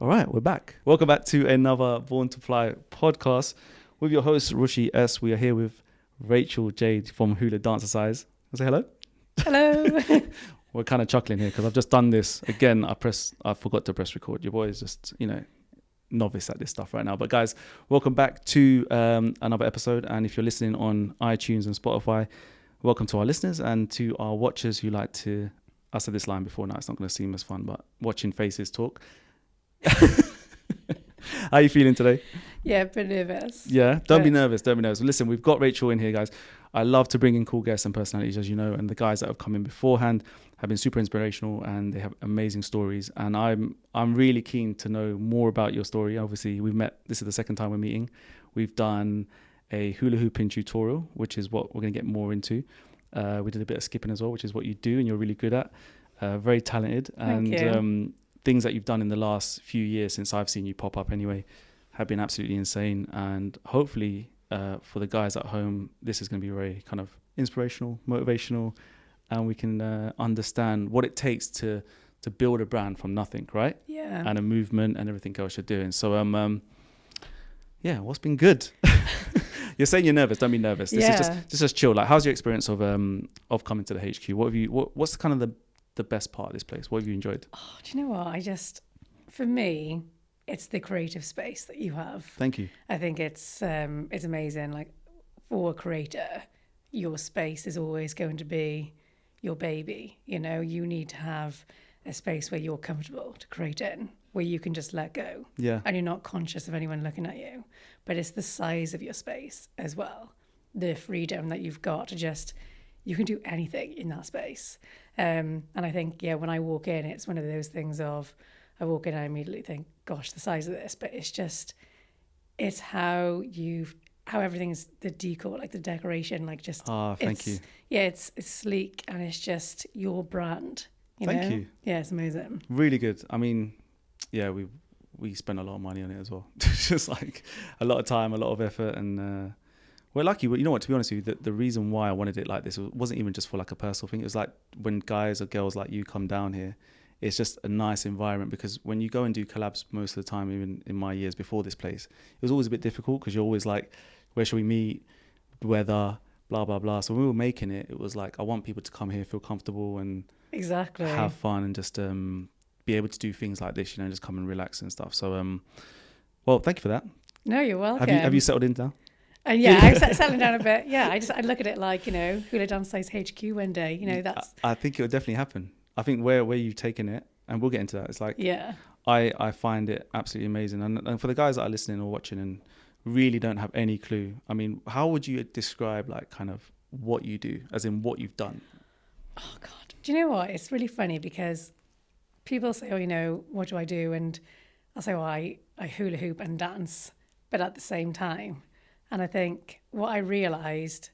All right, we're back. Welcome back to another Born to Fly podcast with your host, Rushi S. We are here with Rachel Jade from Hula Dancercise. Say hello. Hello. We're kind of chuckling here because I've just done this again. I forgot to press record. Your boy is just, novice at this stuff right now. But guys, welcome back to another episode. And if you're listening on iTunes and Spotify, welcome to our listeners and to our watchers who like to, I said this line before, now it's not going to seem as fun, but watching faces talk. How are you feeling today? Yeah, a bit nervous. Yeah, don't be nervous. Listen, we've got Rachel in here, guys. I love to bring in cool guests and personalities, as you know, and the guys that have come in beforehand have been super inspirational and they have amazing stories. And I'm really keen to know more about your story. Obviously, we've met. This is the second time we're meeting. We've done a hula hooping tutorial, which is what we're going to get more into. We did a bit of skipping as well, which is what you do and you're really good at. Very talented. Thank you. Things that you've done in the last few years since I've seen you pop up anyway have been absolutely insane. And hopefully for the guys at home, this is going to be very kind of inspirational, motivational, and we can understand what it takes to build a brand from nothing, right? Yeah. And a movement and everything else you're doing. So, what's been good? You're saying you're nervous. Don't be nervous. This is just chill. Like, how's your experience of coming to the HQ? What's kind of the best part of this place? What have you enjoyed? Oh, do you know what? For me, it's the creative space that you have. Thank you. I think it's amazing. Like, for a creator, your space is always going to be your baby. You know, you need to have a space where you're comfortable to create in, where you can just let go. Yeah. And you're not conscious of anyone looking at you. But it's the size of your space as well. The freedom that you've got to just, you can do anything in that space. And I think, when I walk in, it's one of those things of, I walk in and I immediately think, gosh, the size of this. But it's how everything's the decor, like the decoration, like just. Thank you. Yeah, it's sleek and it's just your brand. Thank you. Yeah, it's amazing. Really good. I mean, yeah, we spent a lot of money on it as well. Just like a lot of time, a lot of effort, and we're lucky. But you know what? To be honest with you, the reason why I wanted it like this wasn't even just for like a personal thing. It was like when guys or girls like you come down here, it's just a nice environment, because when you go and do collabs most of the time, even in my years before this place, it was always a bit difficult because you're always like, where should we meet? Weather, blah, blah, blah. So when we were making it, it was like, I want people to come here, feel comfortable and exactly have fun and just be able to do things like this, just come and relax and stuff. So, well, thank you for that. No, you're welcome. Have you settled in now? I'm settling down a bit. Yeah, I look at it like, Hula Dancercise HQ one day. That's. I think it will definitely happen. I think where you've taken it, and we'll get into that. It's like, I find it absolutely amazing. And for the guys that are listening or watching and really don't have any clue, I mean, how would you describe like kind of what you do, as in what you've done? Oh God, do you know what? It's really funny because people say, what do I do? And I'll say, well, I hula hoop and dance, but at the same time. And I think what I realised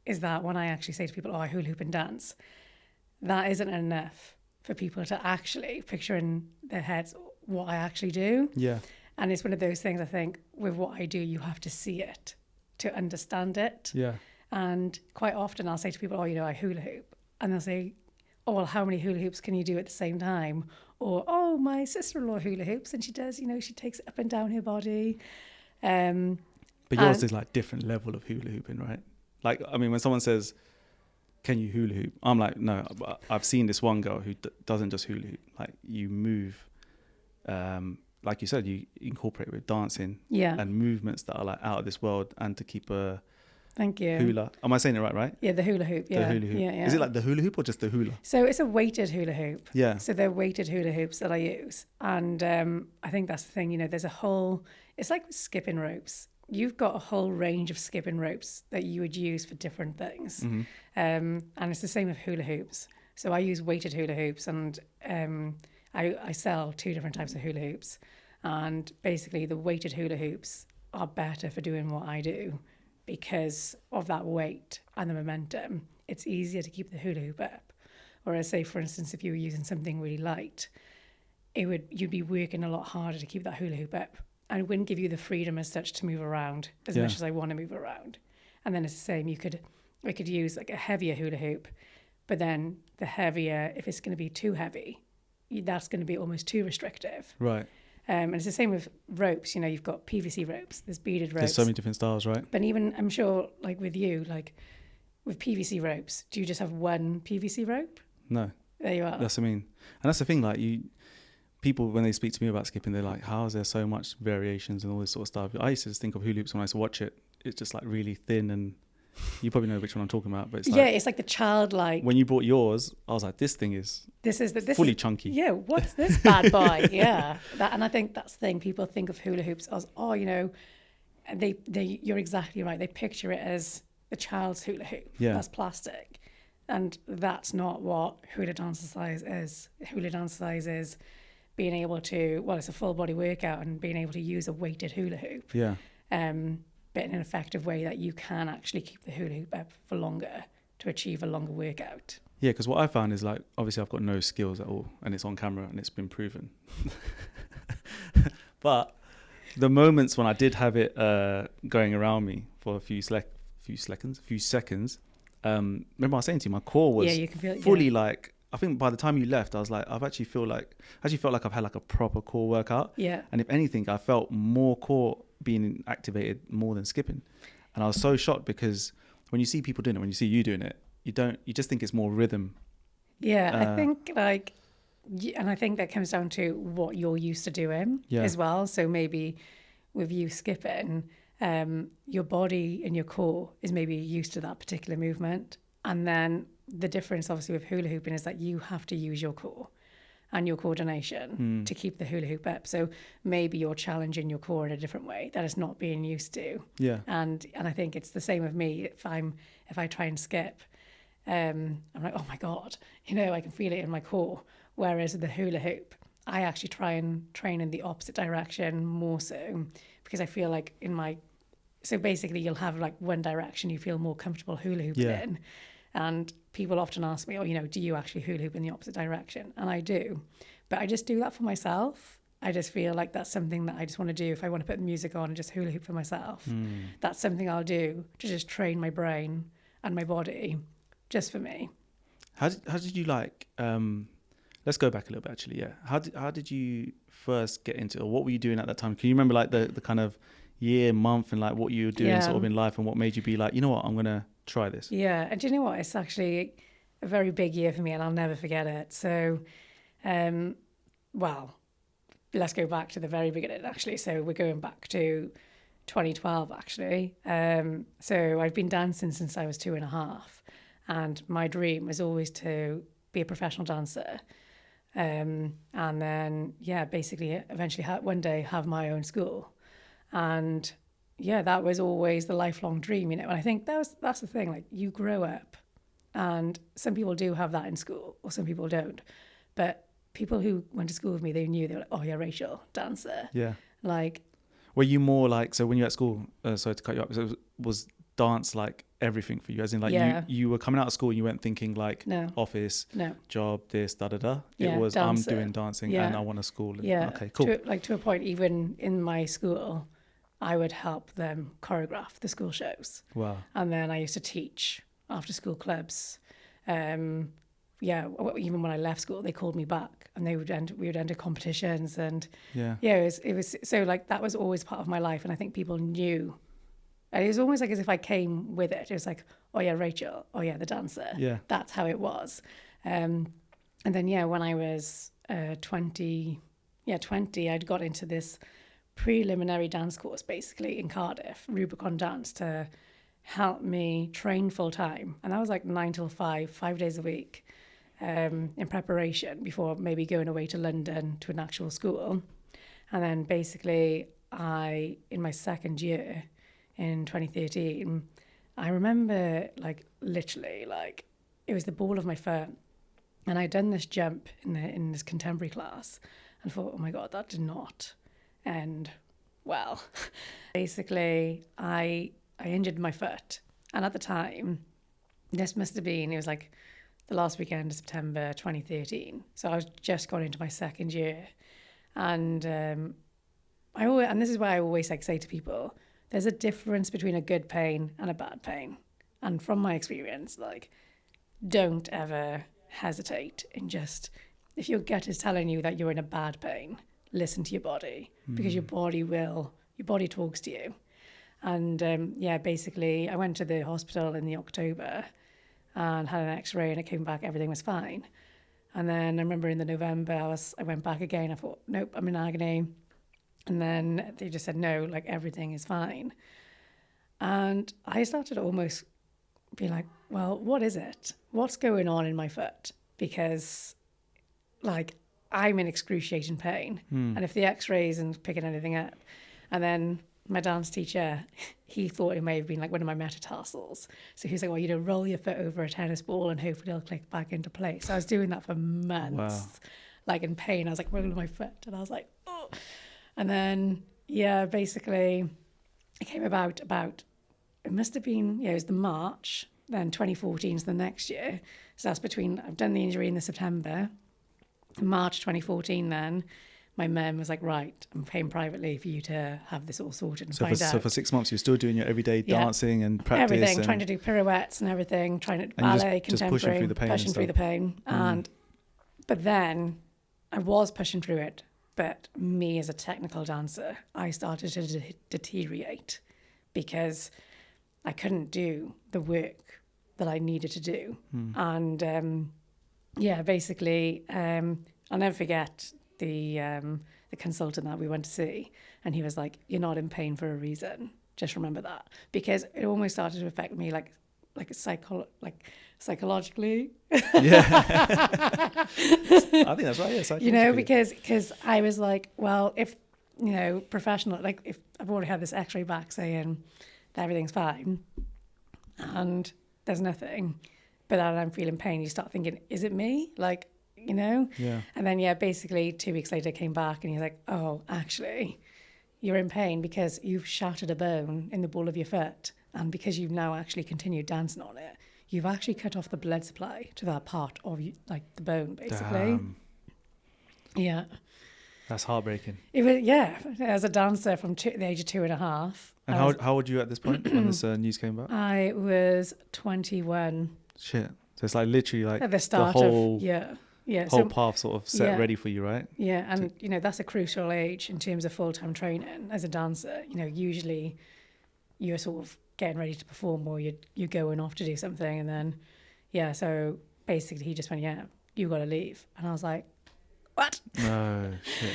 is that when I actually say to people, I hula hoop and dance, that isn't enough for people to actually picture in their heads what I actually do. Yeah. And it's one of those things, I think, with what I do, you have to see it to understand it. Yeah. And quite often I'll say to people, I hula hoop. And they'll say, oh, well, how many hula hoops can you do at the same time? Or, oh, my sister-in-law hula hoops, and she does, she takes it up and down her body. But yours is like different level of hula hooping, right? Like, I mean, when someone says, can you hula hoop? I'm like, no, I've seen this one girl who doesn't just hula hoop. Like, you move, like you said, you incorporate with dancing and movements that are like out of this world, and to keep a Thank you. hula. Am I saying it right? Yeah, the hula hoop. Yeah. The hula hoop. Yeah. Is it like the hula hoop or just the hula? So it's a weighted hula hoop. Yeah. So they're weighted hula hoops that I use. And I think that's the thing, there's a whole, it's like with skipping ropes. You've got a whole range of skipping ropes that you would use for different things. Mm-hmm. And it's the same with hula hoops. So I use weighted hula hoops, and I sell two different types of hula hoops. And basically the weighted hula hoops are better for doing what I do because of that weight and the momentum. It's easier to keep the hula hoop up. Whereas, say, for instance, if you were using something really light, you'd be working a lot harder to keep that hula hoop up. And it wouldn't give you the freedom as such to move around as much as I want to move around. And then it's the same. I could use like a heavier hula hoop, but then the heavier, if it's going to be too heavy, that's going to be almost too restrictive. Right. And it's the same with ropes. You know, you've got PVC ropes, there's beaded ropes. There's so many different styles, right? But even, I'm sure, like with you, like with PVC ropes, do you just have one PVC rope? No. There you are. That's what I mean. And that's the thing, like people, when they speak to me about skipping, they're like, how is there so much variations and all this sort of stuff? I used to just think of hula hoops when I used to watch it. It's just like really thin, and you probably know which one I'm talking about, but it's like, it's like the childlike. when you bought yours, I was like, this thing is fully chunky. Yeah, what's this bad boy? Yeah. And I think that's the thing. People think of hula hoops as, oh, you know, you're exactly right. They picture it as the child's hula hoop. Yeah. That's plastic. And that's not what Hula Dancercise is. Hula Dancercise is being able to, well, it's a full body workout and being able to use a weighted hula hoop. Yeah. But in an effective way that you can actually keep the hula hoop up for longer to achieve a longer workout. Yeah, because what I found is, like, obviously I've got no skills at all, and it's on camera and it's been proven. But the moments when I did have it going around me for a few seconds, remember I was saying to you, my core was you can feel it, fully like, I think by the time you left, I was like, I've actually felt like I've had like a proper core workout. Yeah. And if anything, I felt more core being activated more than skipping. And I was so shocked, because when you see people doing it, when you see you doing it, you just think it's more rhythm. Yeah, I think and I think that comes down to what you're used to doing as well. So maybe with you skipping, your body and your core is maybe used to that particular movement. And then the difference obviously with hula hooping is that you have to use your core and your coordination to keep the hula hoop up. So maybe you're challenging your core in a different way that it's not being used to. Yeah. And I think it's the same with me. If I try and skip, I'm like, oh my God, you know, I can feel it in my core. Whereas the hula hoop, I actually try and train in the opposite direction more so, because I feel like so basically you'll have like one direction you feel more comfortable hula hooping in. And people often ask me, oh, you know, do you actually hula hoop in the opposite direction? And I do. But I just do that for myself. I just feel like that's something that I just want to do. If I want to put the music on and just hula hoop for myself, that's something I'll do to just train my brain and my body just for me. How did you like, let's go back a little bit actually, yeah. How did you first get into it, or what were you doing at that time? Can you remember like the kind of year, month, and like what you were doing sort of in life, and what made you be like, you know what, I'm going to try this? Yeah, and do you know what? It's actually a very big year for me, and I'll never forget it. So, well, let's go back to the very beginning, actually. So we're going back to 2012, actually. So I've been dancing since I was 2.5, and my dream was always to be a professional dancer. And then, basically, eventually one day have my own school. And that was always the lifelong dream, you know. And I think that's the thing, like, you grow up, and some people do have that in school, or some people don't. But people who went to school with me, they were like, oh yeah, Rachel, dancer. Yeah. Like, were you more like, so when you were at school, sorry to cut you up, so was dance like everything for you? As in, like, you were coming out of school and you weren't thinking like office, job, this, da-da-da. It was, dancer. I'm doing dancing and I want a school. Okay, cool. To a point, even in my school, I would help them choreograph the school shows. Wow. And then I used to teach after school clubs. Even when I left school, they called me back, and we would enter competitions, and it was so, like, that was always part of my life. And I think people knew, and it was almost like as if I came with it. It was like, oh yeah, Rachel, oh yeah, the dancer. Yeah. That's how it was. And then when I was 20, I'd got into this preliminary dance course basically in Cardiff, Rubicon Dance, to help me train full time. And that was like 9 till 5 days a week, in preparation before maybe going away to London to an actual school. And then basically in my second year in 2013, I remember, like, literally, like, it was the ball of my foot. And I'd done this jump in this contemporary class and thought, oh my God, that did not end well. Basically, I injured my foot. And at the time, this must have been, it was like the last weekend of September 2013. So I was just gone into my second year. And and this is why I always say to people, there's a difference between a good pain and a bad pain. And from my experience, like, don't ever hesitate in just if your gut is telling you that you're in a bad pain, listen to your body, because your body talks to you. And basically I went to the hospital in the October and had an x-ray, and it came back, everything was fine. And then I remember in the November, I went back again. I thought, nope, I'm in agony. And then they just said, no, like everything is fine. And I started to almost be like, well, what is it? What's going on in my foot? Because like I'm in excruciating pain. And if the x-ray isn't picking anything up, and then my dance teacher, he thought it may have been like one of my metatarsals. So he was like, well, roll your foot over a tennis ball and hopefully it'll click back into place. So I was doing that for months, like in pain. I was like rolling my foot and I was like, oh. And then, basically it came about, it must have been, it was the March, then 2014 is the next year. So that's I've done the injury in the September, March 2014 then. My mum was like, right, I'm paying privately for you to have this all sorted and find out. So for 6 months, you're still doing your everyday dancing and practice? Everything, trying to do pirouettes and everything, trying to ballet, contemporary, pushing through the pain. But then I was pushing through it, but me as a technical dancer, I started to deteriorate because I couldn't do the work that I needed to do. And basically, I'll never forget the consultant that we went to see, and he was like, you're not in pain for a reason, just remember that, because it almost started to affect me like psychologically. I think that's right. Psychologically. Because I was like, well, if professional, like if I've already had this x-ray back saying that everything's fine and there's nothing, but then I'm feeling pain, you start thinking, is it me? Like, And then, basically 2 weeks later came back and he's like, oh, actually, you're in pain because you've shattered a bone in the ball of your foot. And because you've now actually continued dancing on it, you've actually cut off the blood supply to that part of the bone, basically. Damn. Yeah. That's heartbreaking. It was, as a dancer from the age of 2.5. And how old were you at this point when this news came back? I was 21. Shit. So it's like literally like at the start the whole... whole path sort of set ready for you, right? Yeah, and that's a crucial age in terms of full-time training as a dancer. Usually you're sort of getting ready to perform or you're going off to do something, and then so basically he just went, you got to leave, and I was like, what? No shit.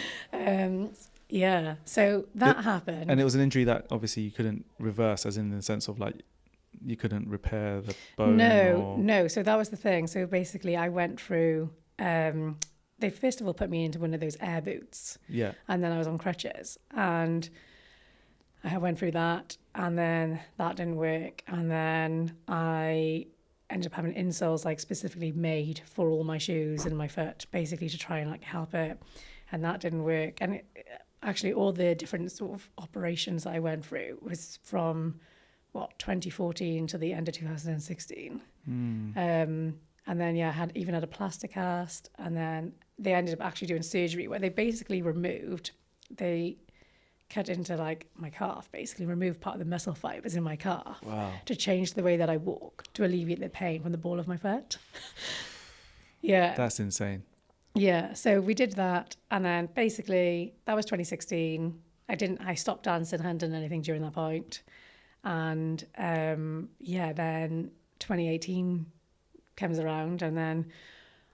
So that happened, and it was an injury that obviously you couldn't reverse, as in the sense of like you couldn't repair the bone. No. So that was the thing. So basically I went through. They first of all put me into one of those air boots. Yeah. And then I was on crutches, and I went through that, and then that didn't work, and then I ended up having insoles like specifically made for all my shoes and my foot, basically to try and like help it, and that didn't work. And actually all the different sort of operations I went through was from 2014 to the end of 2016. And then I had a plaster cast, and then they ended up actually doing surgery where they basically they cut into like my calf, basically removed part of the muscle fibers in my calf to change the way that I walk, to alleviate the pain from the ball of my foot. That's insane. So we did that, and then basically that was 2016. I stopped dancing, hadn't done anything during that point, and then 2018 comes around, and then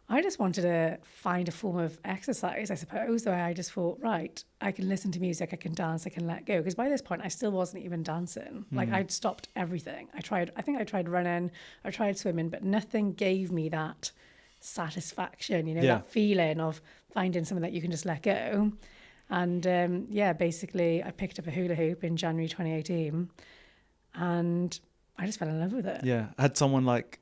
I just wanted to find a form of exercise, I suppose. So I just thought, right, I can listen to music, I can dance, I can let go. Because by this point, I still wasn't even dancing. Like I'd stopped everything. I think I tried running, I tried swimming, but nothing gave me that satisfaction, that feeling of finding something that you can just let go. And basically I picked up a hula hoop in January 2018, and I just fell in love with it. Yeah. Had someone like...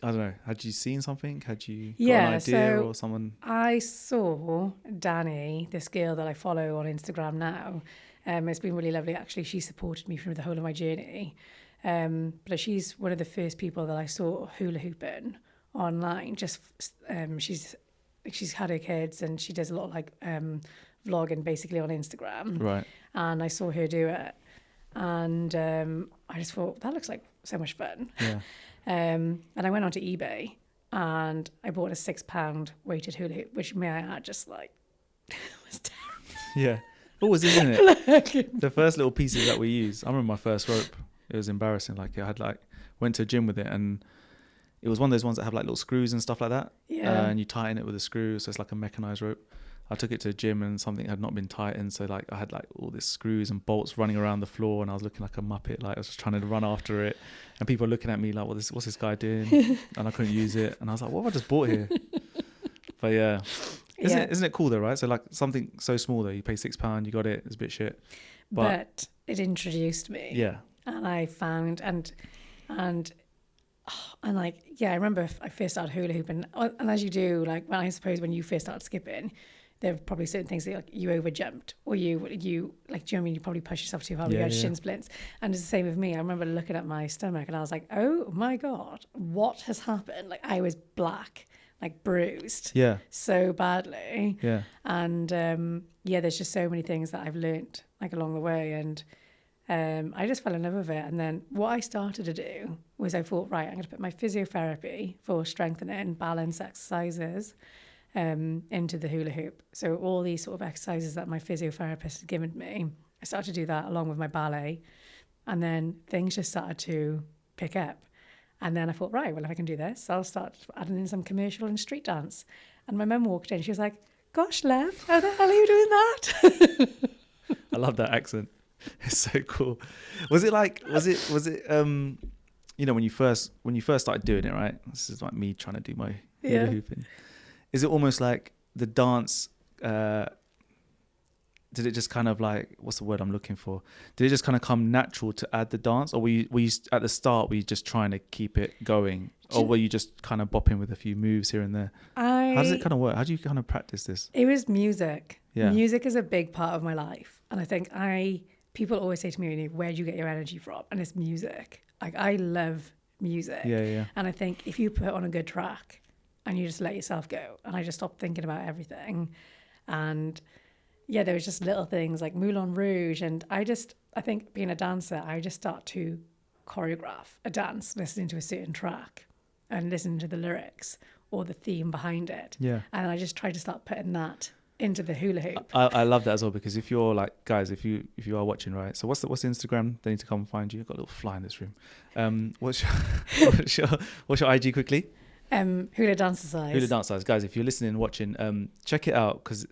I don't know, had you seen something? Had you got an idea or someone? I saw Danny, this girl that I follow on Instagram now. It's been really lovely, actually. She supported me through the whole of my journey. But she's one of the first people that I saw hula hooping online. She's had her kids, and she does a lot of like vlogging basically on Instagram. Right. And I saw her do it. And I just thought, that looks like so much fun. Yeah. And I went onto eBay and I bought a £6 weighted hula hoop, which may I add, just like was Yeah. Always, isn't it? The first little pieces that we use. I remember my first rope. It was embarrassing. Like I had went to a gym with it, and it was one of those ones that have like little screws and stuff like that. Yeah. And you tighten it with a screw, so it's like a mechanized rope. I took it to a gym and something had not been tightened, so like I had like all these screws and bolts running around the floor, and I was looking like a muppet. Like I was just trying to run after it, and people were looking at me like, what's this guy doing? And I couldn't use it, and I was like, what have I just bought here? But yeah. Isn't it cool though, right? So like something so small though, you pay £6, you got it, it's a bit shit. But it introduced me. Yeah. And I found and like, yeah, I remember I first started hula hooping, and as you do, like I suppose when you first started skipping, there were probably certain things that like you over jumped, or you like, do you know what I mean? You probably push yourself too hard, you had shin splints. And it's the same with me. I remember looking at my stomach and I was like, oh my God, what has happened? Like I was black, like bruised, so badly. Yeah. And there's just so many things that I've learnt like along the way, and I just fell in love with it. And then what I started to do was I thought, right, I'm going to put my physiotherapy for strengthening balance exercises into the hula hoop. So all these sort of exercises that my physiotherapist had given me, I started to do that along with my ballet. And then things just started to pick up. And then I thought, right, well, if I can do this, I'll start adding in some commercial and street dance. And my mum walked in, she was like, gosh, Lev, how the hell are you doing that? I love that accent. It's so cool. Was it you know, when you first started doing it, right? This is like me trying to do my hula hooping. Is it almost like the dance, did it just kind of like, what's the word I'm looking for? Did it just kind of come natural to add the dance? Or were you at the start, were you just trying to keep it going? Or were you just kind of bopping with a few moves here and there? How does it kind of work? How do you kind of practice this? It was music. Yeah. Music is a big part of my life. And I think people always say to me, where do you get your energy from? And it's music. Like I love music. Yeah. And I think if you put on a good track and you just let yourself go, and I just stopped thinking about everything. And yeah, there was just little things like Moulin Rouge. And I think being a dancer, I just start to choreograph a dance, listening to a certain track and listening to the lyrics or the theme behind it. Yeah. And I just try to start putting that into the hula hoop. I love that as well, because if you're like, guys, if you are watching, right? So what's the Instagram? They need to come find you. I've got a little fly in this room. What's your IG quickly? Hula Dancercise. Hula Dancercise, guys. If you're listening and watching, check it out, because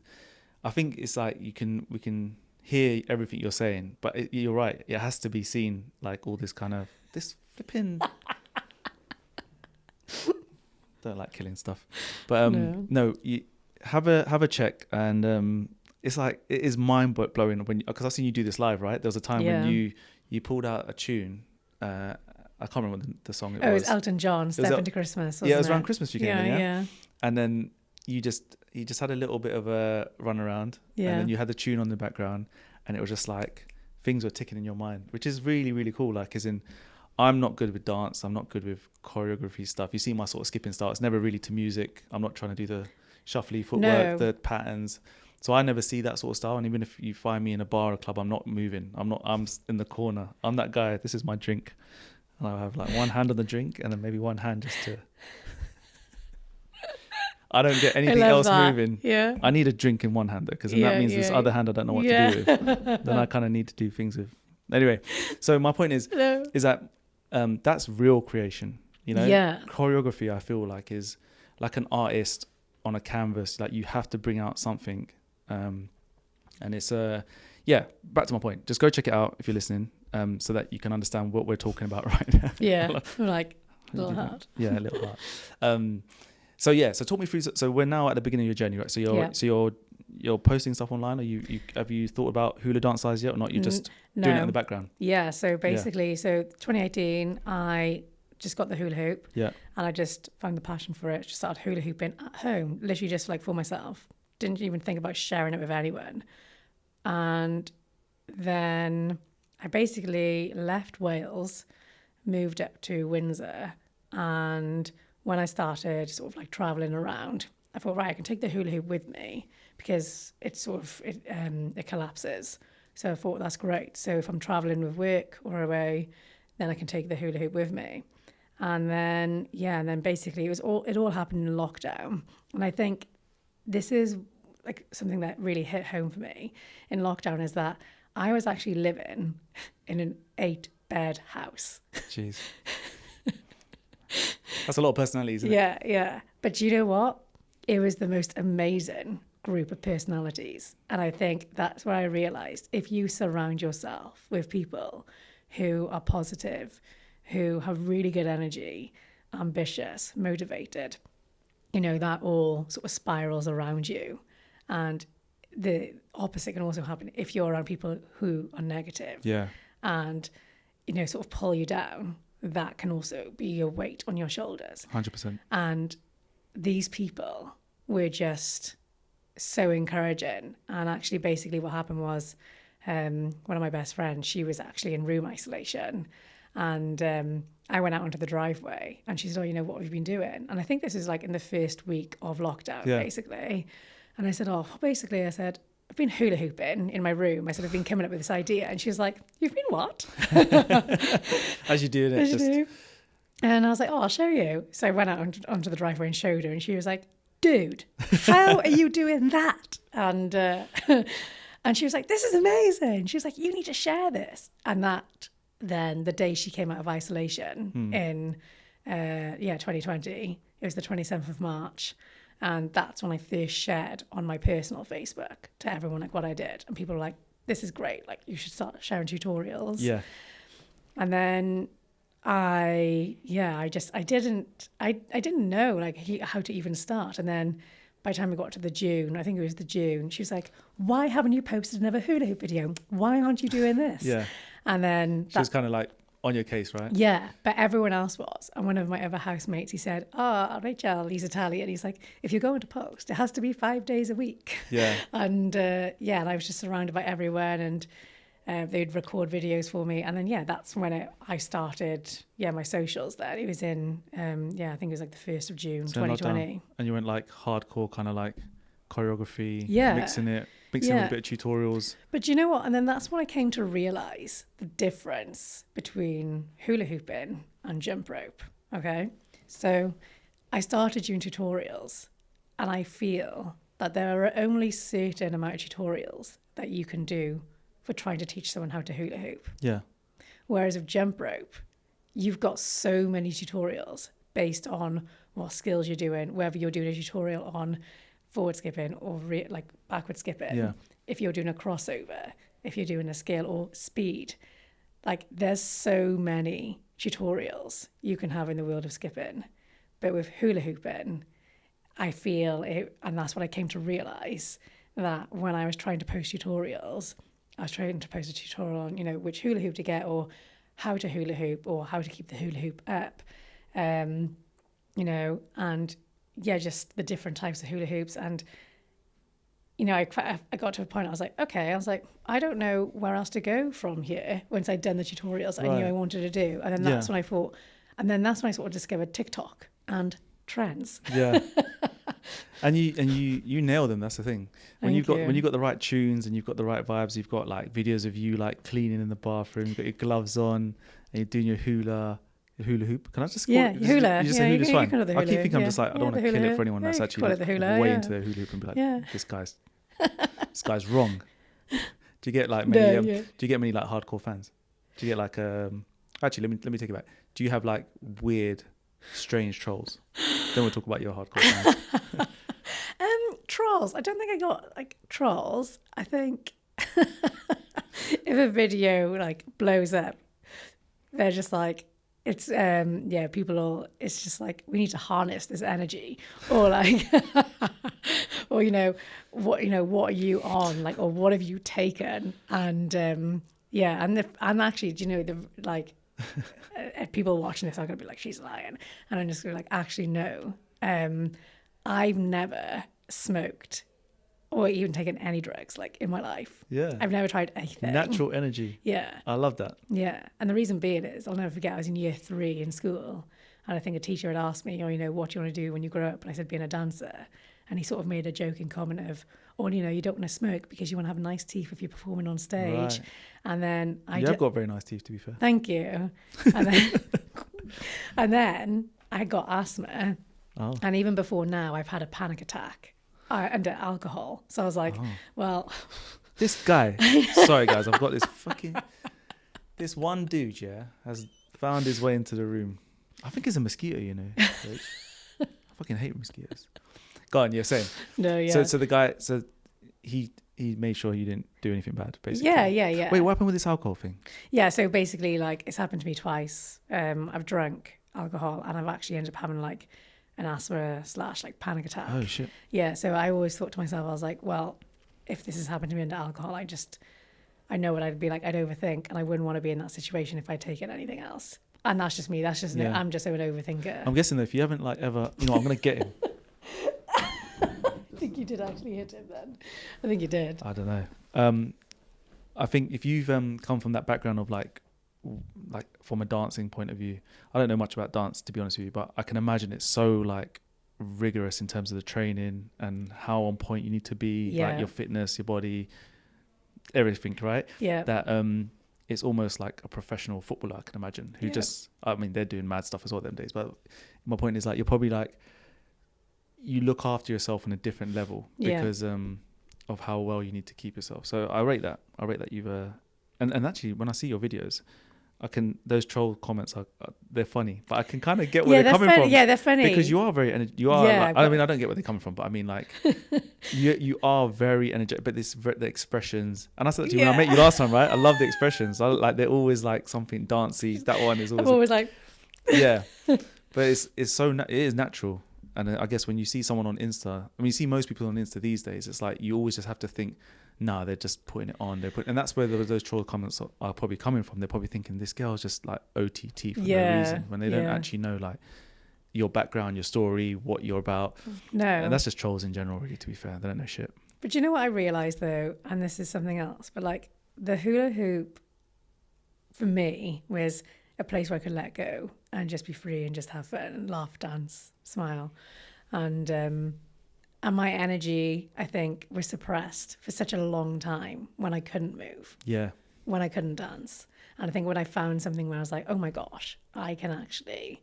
I think it's like we can hear everything you're saying, but you're right. It has to be seen, like all this kind of this flipping. Don't like killing stuff, but no, you have a check, and it's like it is mind blowing because I've seen you do this live, right? There was a time when you pulled out a tune. I can't remember the song. It was Elton John, Step Into Christmas. Wasn't it was around Christmas you came in, yeah. And then you just had a little bit of a run around, and then you had the tune on the background, and it was just like things were ticking in your mind, which is really, really cool. Like, as in, I'm not good with dance. I'm not good with choreography stuff. You see my sort of skipping style. It's never really to music. I'm not trying to do the shuffly footwork, the patterns. So I never see that sort of style. And even if you find me in a bar or club, I'm not moving. I'm in the corner. I'm that guy. This is my drink. And I have like one hand on the drink and then maybe one hand just to... I don't get anything else moving. Yeah. I need a drink in one hand though, because that means this other hand I don't know what to do with. Then I kind of need to do things with. Anyway, so my point is that that's real creation. You know, choreography I feel like is like an artist on a canvas. Like you have to bring out something, and it's back to my point. Just go check it out if you're listening, so that you can understand what we're talking about right now. Yeah, like little heart. Yeah, a little heart. So talk me through. So we're now at the beginning of your journey, right? So you're posting stuff online. Have you thought about Hula Dancercise yet, or not? You're just doing it in the background. Yeah. So basically, so 2018, I just got the hula hoop. Yeah. And I just found the passion for it. Just started hula hooping at home, literally just like for myself. Didn't even think about sharing it with anyone. And then I basically left Wales, moved up to Windsor, and when I started sort of like traveling around, I thought, right, I can take the hula hoop with me because it collapses. So I thought that's great. So if I'm traveling with work or away, then I can take the hula hoop with me. And then basically it all happened in lockdown. And I think this is like something that really hit home for me in lockdown, is that I was actually living in an 8-bed house. Jeez. That's a lot of personality, isn't it? Yeah. But you know what? It was the most amazing group of personalities. And I think that's where I realized, if you surround yourself with people who are positive, who have really good energy, ambitious, motivated, you know, that all sort of spirals around you. And the opposite can also happen if you're around people who are negative. Yeah. And, you know, sort of pull you down. That can also be a weight on your shoulders. 100%. And these people were just so encouraging. And actually, basically what happened was, one of my best friends, she was actually in room isolation. And I went out onto the driveway and she said, oh, you know, what have you been doing? And I think this is like in the first week of lockdown, basically. And I said, oh, basically, I said, I've been hula hooping in my room. I said, I've been coming up with this idea. And she was like, you've been what? As you do it. As you do. And I was like, oh, I'll show you. So I went out onto the driveway and showed her. And she was like, dude, how are you doing that? And and she was like, this is amazing. She was like, you need to share this. And that, then the day she came out of isolation in 2020, it was the 27th of March. And that's when I first shared on my personal Facebook to everyone like what I did. And people were like, this is great. Like, you should start sharing tutorials. Yeah. And then I didn't know like how to even start. And then by the time we got to I think it was the June, she was like, why haven't you posted another hula hoop video? Why aren't you doing this? Yeah. And then she was kind of like on your case, right? Yeah, but everyone else was. And one of my other housemates, he said, oh, Rachel, he's Italian. He's like, if you're going to post, it has to be 5 days a week. Yeah. And and I was just surrounded by everyone, and they'd record videos for me. And then, that's when I started, my socials then. It was in, I think it was like the 1st of June, so 2020. And you went like hardcore kind of like choreography, mixing with a bit of tutorials. But you know what? And then that's when I came to realise the difference between hula hooping and jump rope, okay? So I started doing tutorials, and I feel that there are only certain amount of tutorials that you can do for trying to teach someone how to hula hoop. Yeah. Whereas with jump rope, you've got so many tutorials based on what skills you're doing, whether you're doing a tutorial on forward skipping or like backward skipping, if you're doing a crossover, if you're doing a scale or speed. Like, there's so many tutorials you can have in the world of skipping. But with hula hooping, I feel it, and that's what I came to realise, that when I was trying to post tutorials, I was trying to post a tutorial on, you know, which hula hoop to get, or how to hula hoop, or how to keep the hula hoop up, you know, and just the different types of hula hoops. And, you know, I got to a point, I was like, I don't know where else to go from here once I'd done the tutorials I knew I wanted to do. And then that's when I thought, and then that's when I sort of discovered TikTok and trends. Yeah. And you nail them. That's the thing. When you've got the right tunes and you've got the right vibes, you've got like videos of you like cleaning in the bathroom, you've got your gloves on, and you're doing your hula hoop. Can I just call it? Hula. You just say hula's fine. I keep thinking I'm just like, I don't want to kill it for anyone that's actually like way into their hula hoop and be like, this guy's wrong. Do you get like many? Do you get many like hardcore fans? Do you get like actually let me take it back. Do you have like weird, strange trolls? Then we'll talk about your hardcore fans. Trolls. I don't think I got like trolls. I think if a video like blows up, they're just like, it's it's just like, we need to harness this energy, or like or what are you on, like, or what have you taken? And and actually, do you know, the like people watching this are gonna be like, she's lying, and I'm just gonna be like, actually no, I've never smoked or even taken any drugs like in my life. I've never tried anything. Natural energy. I love that. And the reason being is, I'll never forget, I was in year 3 in school, and I think a teacher had asked me, what do you want to do when you grow up? And I said, being a dancer. And he sort of made a joking comment of, you don't want to smoke because you want to have nice teeth if you're performing on stage. Right. And then You've got very nice teeth, to be fair. Thank you. And then And then I got asthma. Oh. And even before now, I've had a panic attack under alcohol. So I was like, well, this guy, sorry guys, I've got this one dude, yeah, has found his way into the room. I think it's a mosquito, you know. I fucking hate mosquitoes. Go on, you're saying. No, yeah. So the guy, he made sure you didn't do anything bad, basically. Yeah. Wait, what happened with this alcohol thing? Yeah, so basically, like, it's happened to me twice. I've drunk alcohol and I've actually ended up having like an asthma / like panic attack. Oh shit. Yeah, so I always thought to myself, I was like, well, if this has happened to me under alcohol, I know what I'd be like. I'd overthink, and I wouldn't want to be in that situation if I'd taken anything else. And that's just me. That's just me. I'm just an overthinker. I'm guessing that if you haven't like ever, I'm gonna get him. I think you did actually hit him then. I think you did. I don't know. I think if you've come from that background of like from a dancing point of view, I don't know much about dance, to be honest with you, but I can imagine it's so like rigorous in terms of the training and how on point you need to be, like your fitness, your body, everything, right? Yeah. That it's almost like a professional footballer, I can imagine, who just, I mean, they're doing mad stuff as well them days, but my point is like, you're probably like, you look after yourself on a different level because of how well you need to keep yourself. So I rate that you've and actually when I see your videos, those troll comments they're funny, but I can kind of get where they're coming from. Yeah, they're funny because you are very I mean, I don't get where they're coming from, but I mean, like, you are very energetic. But the expressions, and I said to you when I met you last time, right? I love the expressions. Like they're always like something dancey. That one is always. I'm always like. Yeah, but it is natural. And I guess when you see someone on Insta, I mean, you see most people on Insta these days, it's like you always just have to think, nah, they're just putting it on. And that's where those troll comments are probably coming from. They're probably thinking this girl's just like OTT for no reason, when they don't actually know like your background, your story, what you're about. No. And that's just trolls in general, really, to be fair. They don't know shit. But you know what I realised though, and this is something else, but like the hula hoop for me was a place where I could let go and just be free and just have fun and laugh, dance, smile. And my energy, I think, was suppressed for such a long time when I couldn't move. Yeah. When I couldn't dance. And I think when I found something where I was like, oh my gosh, I can actually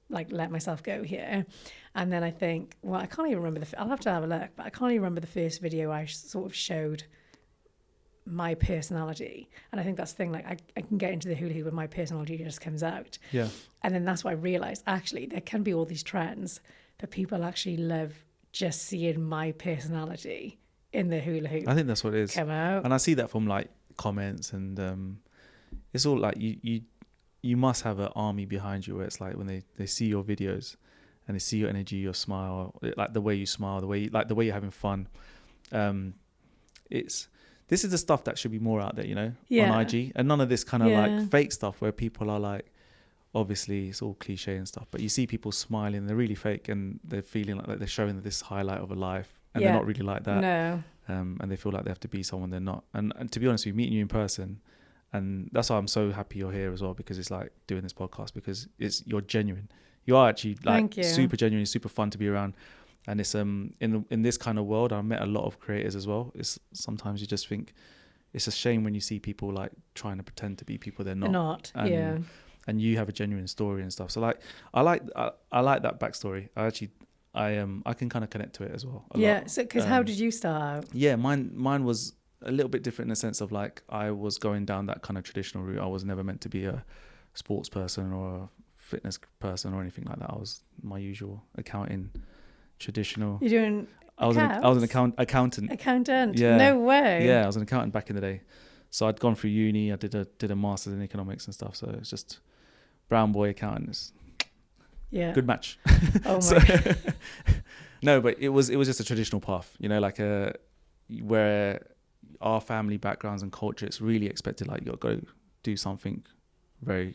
like let myself go here. And then I think, well, I can't even remember I'll have to have a look, but I can't even remember the first video I sort of showed my personality. And I think that's the thing, like I can get into the hula hoop and my personality just comes out. Yeah. And then that's what I realized, actually there can be all these trends, but people actually love just seeing my personality in the hula hoop. I think that's what it is. Come out. And I see that from like comments, and it's all like you must have an army behind you, where it's like when they see your videos and they see your energy, your smile, like the way you smile, the way you're having fun. This is the stuff that should be more out there, you know, on IG, and none of this kind of like fake stuff where people are like, obviously it's all cliche and stuff, but you see people smiling, they're really fake, and they're feeling like they're showing this highlight of a life, and they're not really like that. No. And they feel like they have to be someone they're not. And to be honest with you, meeting you in person, and that's why I'm so happy you're here as well, because it's like doing this podcast, because you're genuine. You are actually like super genuine, super fun to be around. And it's in this kind of world, I've met a lot of creators as well. It's sometimes you just think it's a shame when you see people like trying to pretend to be people they're not. And you have a genuine story and stuff. So like I like that backstory. I can kind of connect to it as well. Lot. So because how did you start out? Yeah, mine was a little bit different in the sense of like I was going down that kind of traditional route. I was never meant to be a sports person or a fitness person or anything like that. I was my usual accounting. Traditional. You're doing I was an accountant. Accountant? Yeah. No way. Yeah, I was an accountant back in the day. So I'd gone through uni. I did a master's in economics and stuff. So it's just brown boy accountant. It's good match. Oh my God. No, but it was just a traditional path. You know, like where our family backgrounds and culture, it's really expected. Like you got to go do something very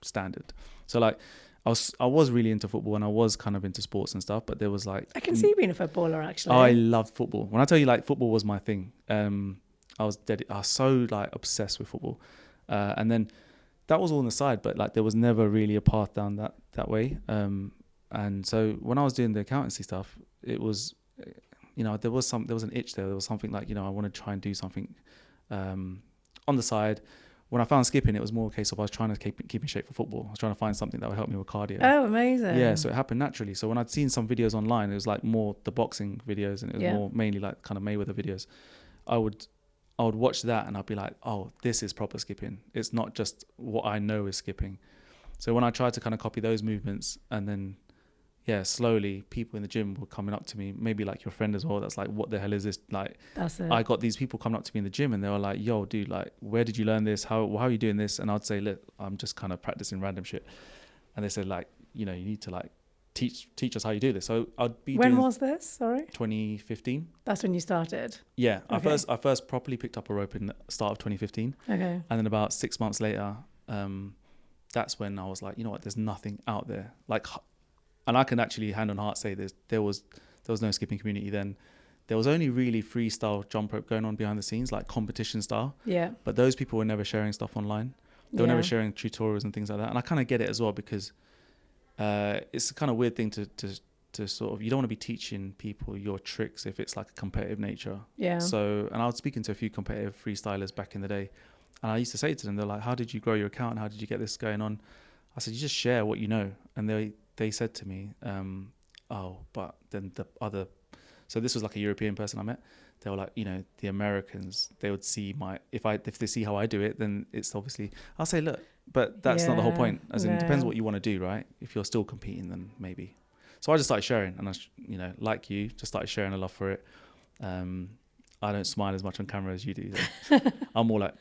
standard. So like. I was really into football, and I was kind of into sports and stuff, but there was like... I can see you being a footballer, actually. I loved football. When I tell you, like, football was my thing. I was so, like, obsessed with football. And then that was all on the side, but, like, there was never really a path down that way. And so when I was doing the accountancy stuff, it was, you know, there was an itch there. There was something like, you know, I want to try and do something on the side when I found skipping, it was more a case of I was trying to keep in shape for football. I was trying to find something that would help me with cardio. Oh, amazing. Yeah, so it happened naturally. So when I'd seen some videos online, it was like more the boxing videos, and it was more mainly like kind of Mayweather videos. I would watch that and I'd be like, oh, this is proper skipping. It's not just what I know is skipping. So when I tried to kind of copy those movements, and then slowly people in the gym were coming up to me, maybe like your friend as well, that's like, what the hell is this? Like, that's it. I got these people coming up to me in the gym and they were like, yo, dude, like, where did you learn this? How are you doing this? And I'd say, look, I'm just kind of practicing random shit. And they said, like, you need to like teach us how you do this. So I'd be When was this? Sorry? 2015. That's when you started? Yeah. Okay. I first properly picked up a rope in the start of 2015. Okay. And then about 6 months later, that's when I was like, you know what, there's nothing out there. Like, and I can actually hand on heart say there was no skipping community then. There was only really freestyle jump rope going on behind the scenes, like competition style. Yeah. But those people were never sharing stuff online. They were never sharing tutorials and things like that. And I kind of get it as well, because it's a kind of weird thing to sort of, you don't want to be teaching people your tricks if it's like a competitive nature. Yeah. So, and I was speaking to a few competitive freestylers back in the day, and I used to say to them, they're like, how did you grow your account? How did you get this going on? I said, you just share what you know. And they said to me, oh, but then the other, so this was like a European person I met. They were like, the Americans, they would see if they see how I do it, then it's obviously, I'll say, look, but that's not the whole point. As in, it depends what you want to do, right? If you're still competing, then maybe. So I just started sharing, and I, like you, just started sharing a love for it. I don't smile as much on camera as you do. I'm more like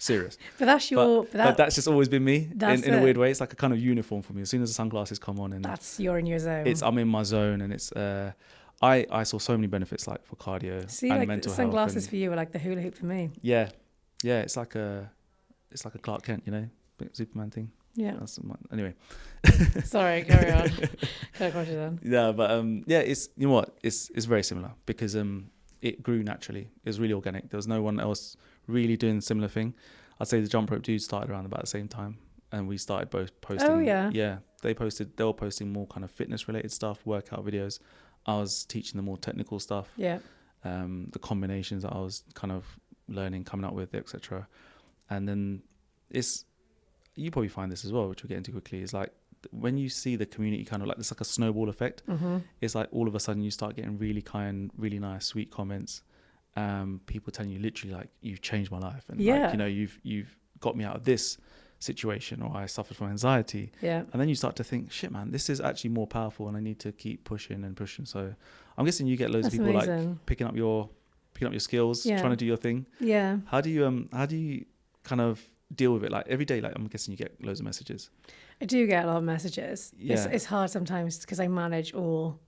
serious. But that's but that's just always been me in a weird way. It's like a kind of uniform for me. As soon as the sunglasses come on, and you're in your zone. I'm in my zone, and it's I saw so many benefits, like for cardio and like mental health. Sunglasses for you are like the hula hoop for me. Yeah, it's like a Clark Kent, Superman thing. Yeah. Anyway. Sorry, carry on. Then. Yeah, but it's it's very similar, because it grew naturally. It was really organic. There was no one else really doing a similar thing. I'd say the jump rope dudes started around about the same time, and we started both posting. Oh yeah. Yeah, they were posting more kind of fitness related stuff, workout videos. I was teaching them more technical stuff. Yeah. The combinations that I was kind of learning, coming up with, etc. And then you probably find this as well, which we'll get into quickly, is like when you see the community kind of like, it's like a snowball effect. Mm-hmm. It's like all of a sudden you start getting really kind, really nice, sweet comments. People telling you literally like, you've changed my life, and like, you've got me out of this situation, or I suffered from anxiety. Yeah. And then you start to think, shit, man, this is actually more powerful, and I need to keep pushing and pushing. So I'm guessing you get loads of people amazing. Like picking up your skills, trying to do your thing. Yeah. How do you kind of deal with it? Like every day, like I'm guessing you get loads of messages. I do get a lot of messages. Yeah. It's hard sometimes because I manage all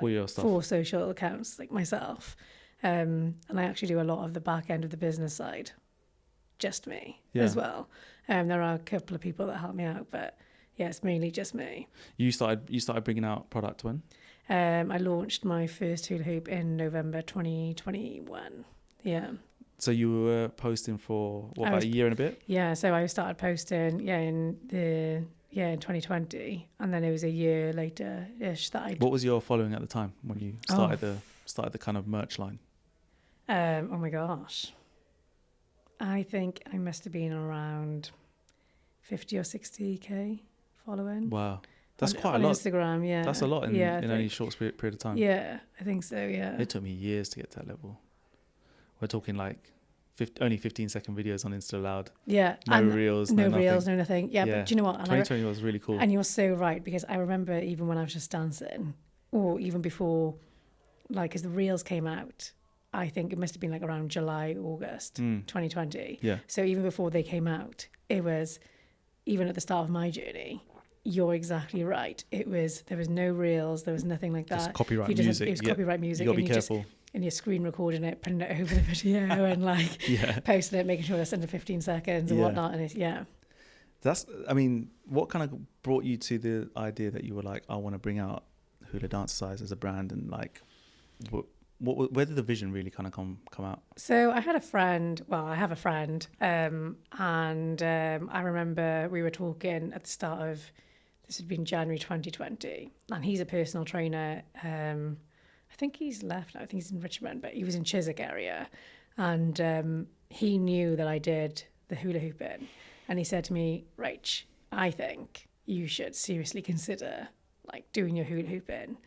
your stuff, 4 social accounts, like myself. And I actually do a lot of the back end of the business side, just me as well. There are a couple of people that help me out, but yeah, it's mainly just me. You started bringing out product when? I launched my first hula hoop in November 2021. Yeah. So you were posting for about a year and a bit? Yeah, so I started posting in 2020, and then it was a year later-ish that I. What was your following at the time when you started the kind of merch line? Oh my gosh, I think I must have been around 50 or 60k following. Wow, that's quite a lot. Instagram, yeah. That's a lot in only a short period of time. Yeah, I think so. Yeah. It took me years to get to that level. We're talking like only 15-second videos on Insta allowed. Yeah. No reels, no nothing. Yeah, but do you know what? 2020 was really cool. And you're so right, because I remember even when I was just dancing, or even before, like as the reels came out, I think it must have been like around July, August 2020. Yeah. So even before they came out, it was, even at the start of my journey, you're exactly right. There was no reels, there was nothing like that. Just copyright music. It was copyright music. You got to be careful. And you're screen recording it, putting it over the video and like posting it, making sure it's under 15 seconds and whatnot. And what kind of brought you to the idea that you were like, I want to bring out Hula Dancercise as a brand, and like, where did the vision really kind of come out? So I have a friend, and I remember we were talking at the start of, this had been January 2020, and he's a personal trainer. I think he's left now. I think he's in Richmond, but he was in Chiswick area. And he knew that I did the hula hoop in. And he said to me, Rach, I think you should seriously consider like doing your hula hoop in.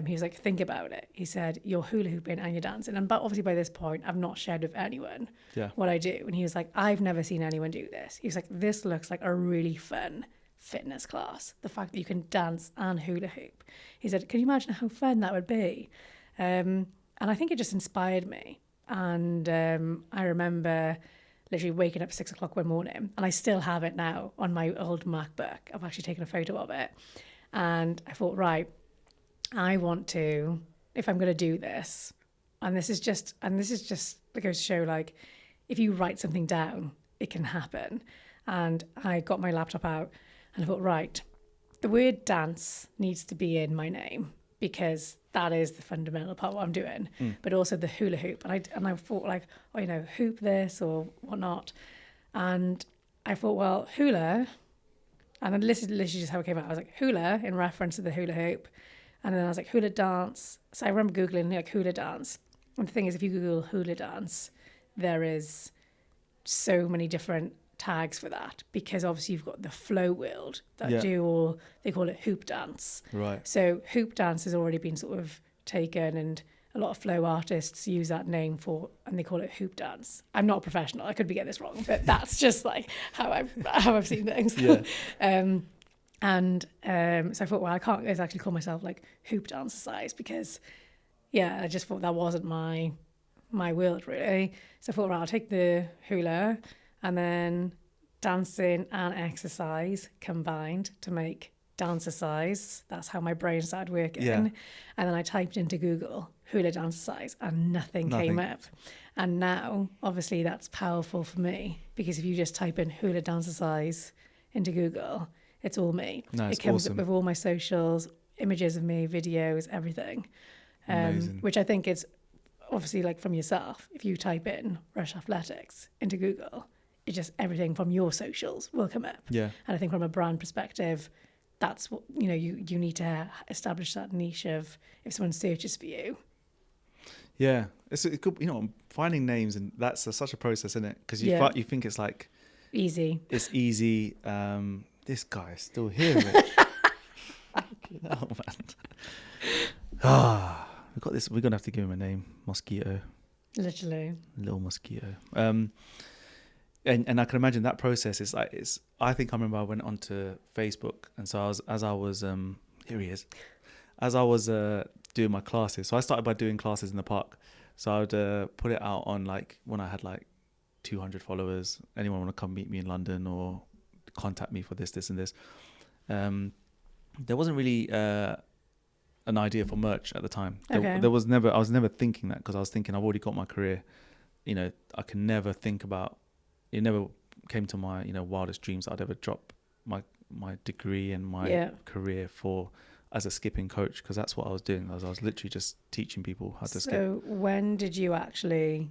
He was like, think about it. He said, you're hula hooping and you're dancing. And but obviously by this point, I've not shared with anyone what I do. And he was like, I've never seen anyone do this. He was like, this looks like a really fun fitness class. The fact that you can dance and hula hoop. He said, can you imagine how fun that would be? And I think it just inspired me. And I remember literally waking up at 6 o'clock one morning, and I still have it now on my old MacBook. I've actually taken a photo of it. And I thought, right, I want to, if I'm going to do this, and this is just it goes to show, like, if you write something down, it can happen. And I got my laptop out and I thought, right, the word dance needs to be in my name because that is the fundamental part of what I'm doing, but also the hula hoop. And I thought, like, oh, you know, hoop this or whatnot. And I thought, well, hula, and then this is literally just how it came out. I was like, hula in reference to the hula hoop. And then I was like, hula dance. So I remember Googling like hula dance. And the thing is, if you Google hula dance, there is so many different tags for that, because obviously you've got the flow world that do all, they call it hoop dance. Right. So hoop dance has already been sort of taken, and a lot of flow artists use that name for, and they call it hoop dance. I'm not a professional. I could be getting this wrong, but that's just like how I've seen things. Yeah. So I thought, well, I can't actually call myself like Hoop Dancercise because, I just thought that wasn't my world really. So I thought, right, I'll take the hula and then dancing and exercise combined to make Dancercise. That's how my brain started working. Yeah. And then I typed into Google Hula Dancercise and nothing came up. And now, obviously, that's powerful for me because if you just type in Hula Dancercise into Google, it's all me. No, it comes up with all my socials, images of me, videos, everything. Which I think is obviously like from yourself. If you type in Rush Athletics into Google, it just everything from your socials will come up. Yeah. And I think from a brand perspective, that's what, you know, you need to establish that niche of if someone searches for you. Yeah. It's good, you know, finding names, and that's such a process, isn't it? Because you think it's like easy. It's easy. This guy is still here, Rich. Oh, man. We've got this. We're going to have to give him a name. Mosquito. Literally. Little mosquito. And I can imagine that process is like, I think I remember I went onto Facebook, and so as I was doing my classes. So I started by doing classes in the park. So I would put it out on, like, when I had like 200 followers, anyone want to come meet me in London or contact me for this and this. There wasn't really an idea for merch at the time. I was never thinking that, because I was thinking I've already got my career. You know, I can never think about, it never came to my, you know, wildest dreams that I'd ever drop my degree and my career for as a skipping coach, because that's what I was doing. I was literally just teaching people how to skip. So when did you actually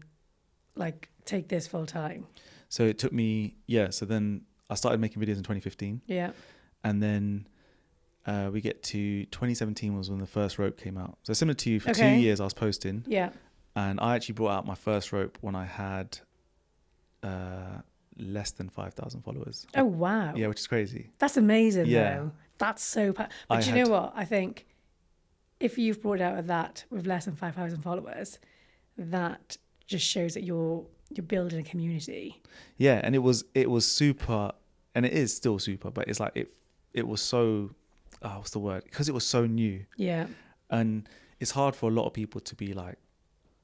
like take this full time? So it took me, so then I started making videos in 2015. Yeah. And then we get to 2017 was when the first rope came out. So similar to you, for 2 years I was posting. Yeah. And I actually brought out my first rope when I had less than 5,000 followers. Oh, wow. Yeah, which is crazy. That's amazing, though. That's so... But you know what? I think if you've brought it out of that with less than 5,000 followers, that just shows that you're building a community. Yeah, and it was super, and it is still super, but it's like it was so... what's the word? Because it was so new. Yeah. And it's hard for a lot of people to be like,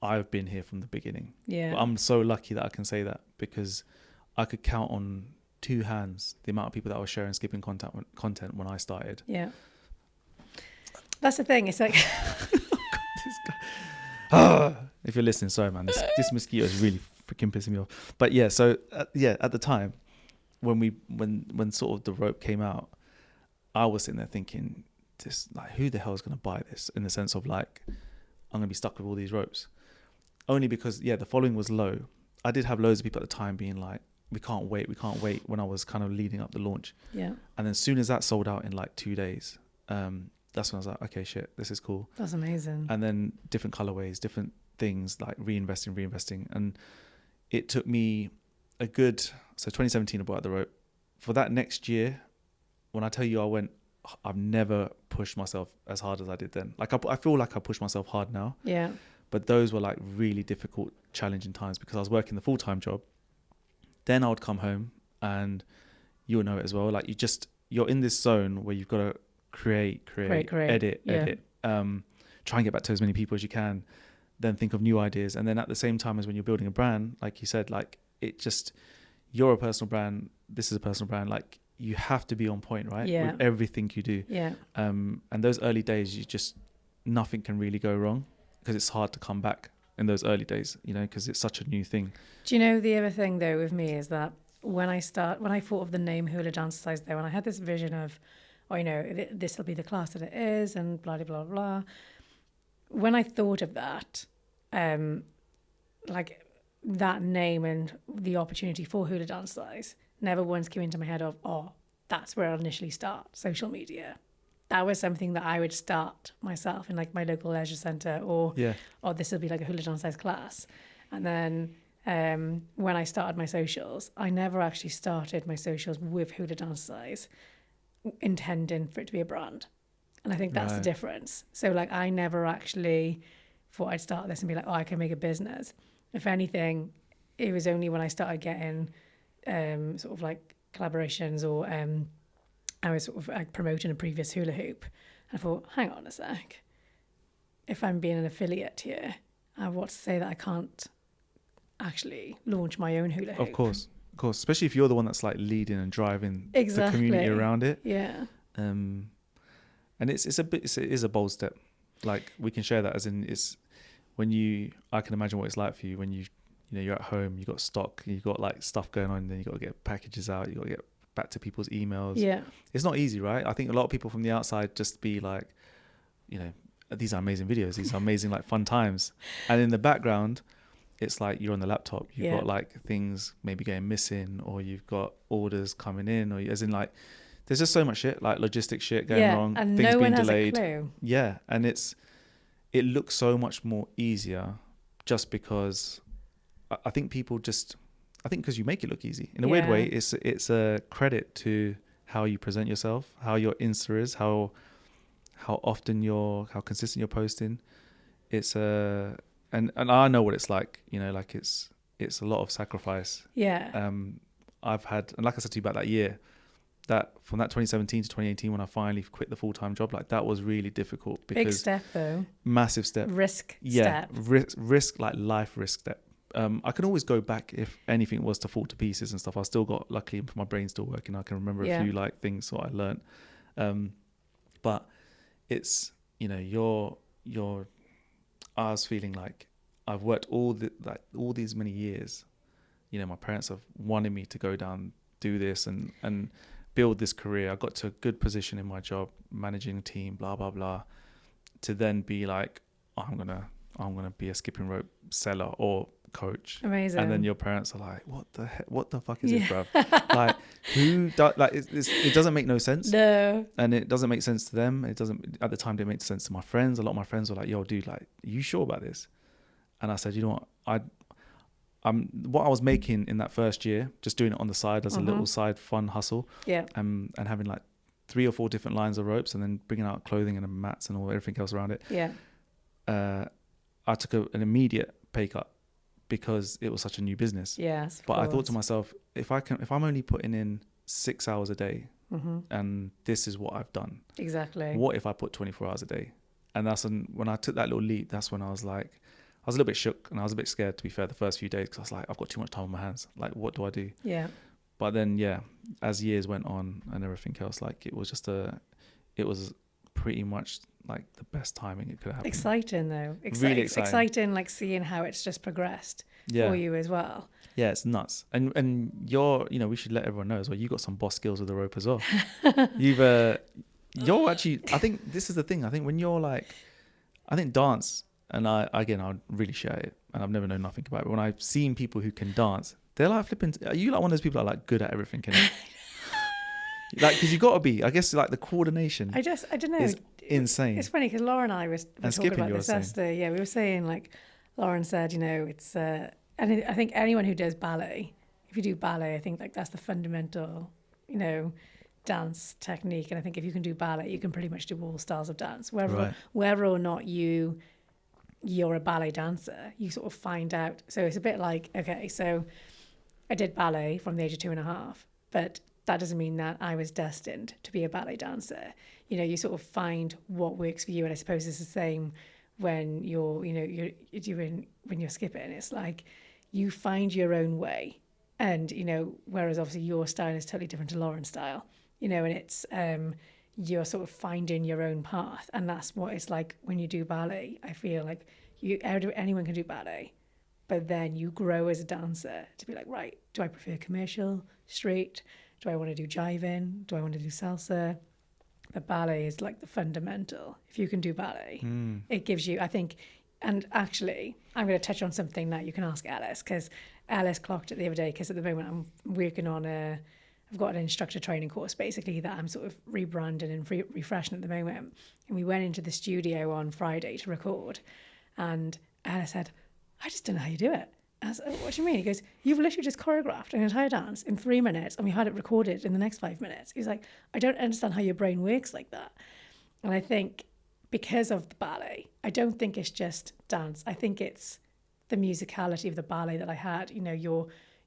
I've been here from the beginning. Yeah. But I'm so lucky that I can say that, because I could count on 2 hands the amount of people that were sharing skipping content when I started. Yeah. That's the thing. It's like... If you're listening, sorry, man. This mosquito is really freaking pissing me off. But yeah, so at the time when sort of the rope came out, I was sitting there thinking, just like, who the hell is going to buy this? In the sense of like, I'm going to be stuck with all these ropes. Only because, the following was low. I did have loads of people at the time being like, we can't wait, when I was kind of leading up the launch. Yeah. And then as soon as that sold out in like 2 days, that's when I was like, okay, shit, this is cool. That's amazing. And then different colorways, different things, like reinvesting. And it took me a good, So 2017, I bought out the rope. For that next year, when I tell you I've never pushed myself as hard as I did then. Like I feel like I push myself hard now. Yeah. But those were like really difficult, challenging times because I was working the full-time job. Then I would come home, and you'll know it as well. Like you're in this zone where you've got to create, edit, try and get back to as many people as you can, then think of new ideas. And then at the same time as when you're building a brand, like you said, like you're a personal brand. This is a personal brand. Like you have to be on point, right? Yeah. With everything you do. Yeah. And those early days, nothing can really go wrong because it's hard to come back in those early days, because it's such a new thing. Do you know the other thing though with me is that when I thought of the name Hula Dancercise though, and I had this vision of, this will be the class that it is and blah, blah, blah, blah. When I thought of that, like that name and the opportunity for Hula Dancercise never once came into my head of, that's where I'll initially start social media. That was something that I would start myself in like my local leisure centre or this will be like a Hula Dancercise class. And then when I started my socials, I never actually started my socials with Hula Dancercise intending for it to be a brand. And I think that's the difference. So like I never actually thought I'd start this and be like, I can make a business. If anything, it was only when I started getting sort of like collaborations or I was sort of like promoting a previous hula hoop. And I thought, hang on a sec. If I'm being an affiliate here, what's to say that I can't actually launch my own hula hoop? Of course. Especially if you're the one that's like leading and driving the community around it. Yeah. And it is a bold step. Like we can share that as in I can imagine what it's like for you when you're at home, you got stock, you got like stuff going on, then you got to get packages out, you got to get back to people's emails. Yeah. It's not easy, right? I think a lot of people from the outside just be like, these are amazing videos, these are amazing like fun times. And in the background, it's like you're on the laptop, you've got like things maybe going missing, or you've got orders coming in, or as in like there's just so much shit, like logistic shit going wrong, and things no being one delayed. has a clue. Yeah, and it looks so much more easier just because I think because you make it look easy. In a weird way, it's a credit to how you present yourself, how your Insta is, how consistent you're posting. It's and I know what it's like, like it's a lot of sacrifice. Yeah. I've had, and like I said to you about that year, that from that 2017 to 2018 when I finally quit the full-time job, like that was really difficult because big step though. Massive step. Step. Risk, like life risk step. I can always go back if anything was to fall to pieces and stuff. I still got, luckily my brain's still working. I can remember a few like things that I learned. But it's, I was feeling like I've worked all these many years. My parents have wanted me to go down, do this and build this career. I got to a good position in my job, managing a team, blah, blah, blah, to then be like, I'm going to be a skipping rope seller or coach. Amazing. And then your parents are like, what the fuck is this, bruv? Like it doesn't make no sense. No. And it doesn't make sense to them. It doesn't, at the time, didn't make sense to my friends. A lot of my friends were like, yo, dude, like, are you sure about this? And I said, you know what, what I was making in that first year, just doing it on the side as a little side fun hustle. Yeah. And having like 3 or 4 different lines of ropes and then bringing out clothing and mats and everything else around it. Yeah. I took an immediate pay cut because it was such a new business. Yes. But I thought to myself, if I'm only putting in 6 hours a day and this is what I've done. Exactly. What if I put 24 hours a day? And that's when I took that little leap, that's when I was like, I was a little bit shook and I was a bit scared, to be fair, the first few days, because I was like, I've got too much time on my hands. Like, what do I do? Yeah. But then, as years went on and everything else, like it was pretty much like the best timing it could happen. Exciting though. Really exciting. Like seeing how it's just progressed Yeah. for you as well. Yeah, it's nuts. And you're, we should let everyone know as well, you got some boss skills with the rope as well. You're actually, I think this is the thing. I think when you're like, I think dance, and I really share it, and I've never known nothing about it. But when I've seen people who can dance, they're like flipping. Are you like one of those people that are like good at everything? Like, because you got to be. I guess like the coordination. I don't know. Is insane. It's funny because Laura and I were talking about this yesterday. Yeah, we were saying like, Lauren said, it's. And I think anyone who does ballet, if you do ballet, I think like that's the fundamental, you know, dance technique. And I think if you can do ballet, you can pretty much do all styles of dance. Whether or not you're a ballet dancer, you sort of find out. So it's a bit like, okay, so I did ballet from the age of 2.5, but that doesn't mean that I was destined to be a ballet dancer. You know, you sort of find what works for you. And I suppose it's the same when you're doing, when you're skipping. It's like you find your own way. And, you know, whereas obviously your style is totally different to Lauren's style, you know, and it's, you're sort of finding your own path. And that's what it's like when you do ballet. I feel like anyone can do ballet, but then you grow as a dancer to be like, right, do I prefer commercial, street? Do I want to do jiving? Do I want to do salsa? But ballet is like the fundamental. If you can do ballet, it gives you, I think, and actually, I'm going to touch on something that you can ask Alice, because Alice clocked it the other day, because at the moment I'm working on I've got an instructor training course basically that I'm sort of rebranding and refreshing at the moment. And we went into the studio on Friday to record, and Alice said, I just don't know how you do it. I was like, what do you mean? He goes, you've literally just choreographed an entire dance in 3 minutes and we had it recorded in the next 5 minutes. He's like, I don't understand how your brain works like that. And I think because of the ballet, I don't think it's just dance. I think it's the musicality of the ballet that I had. You know,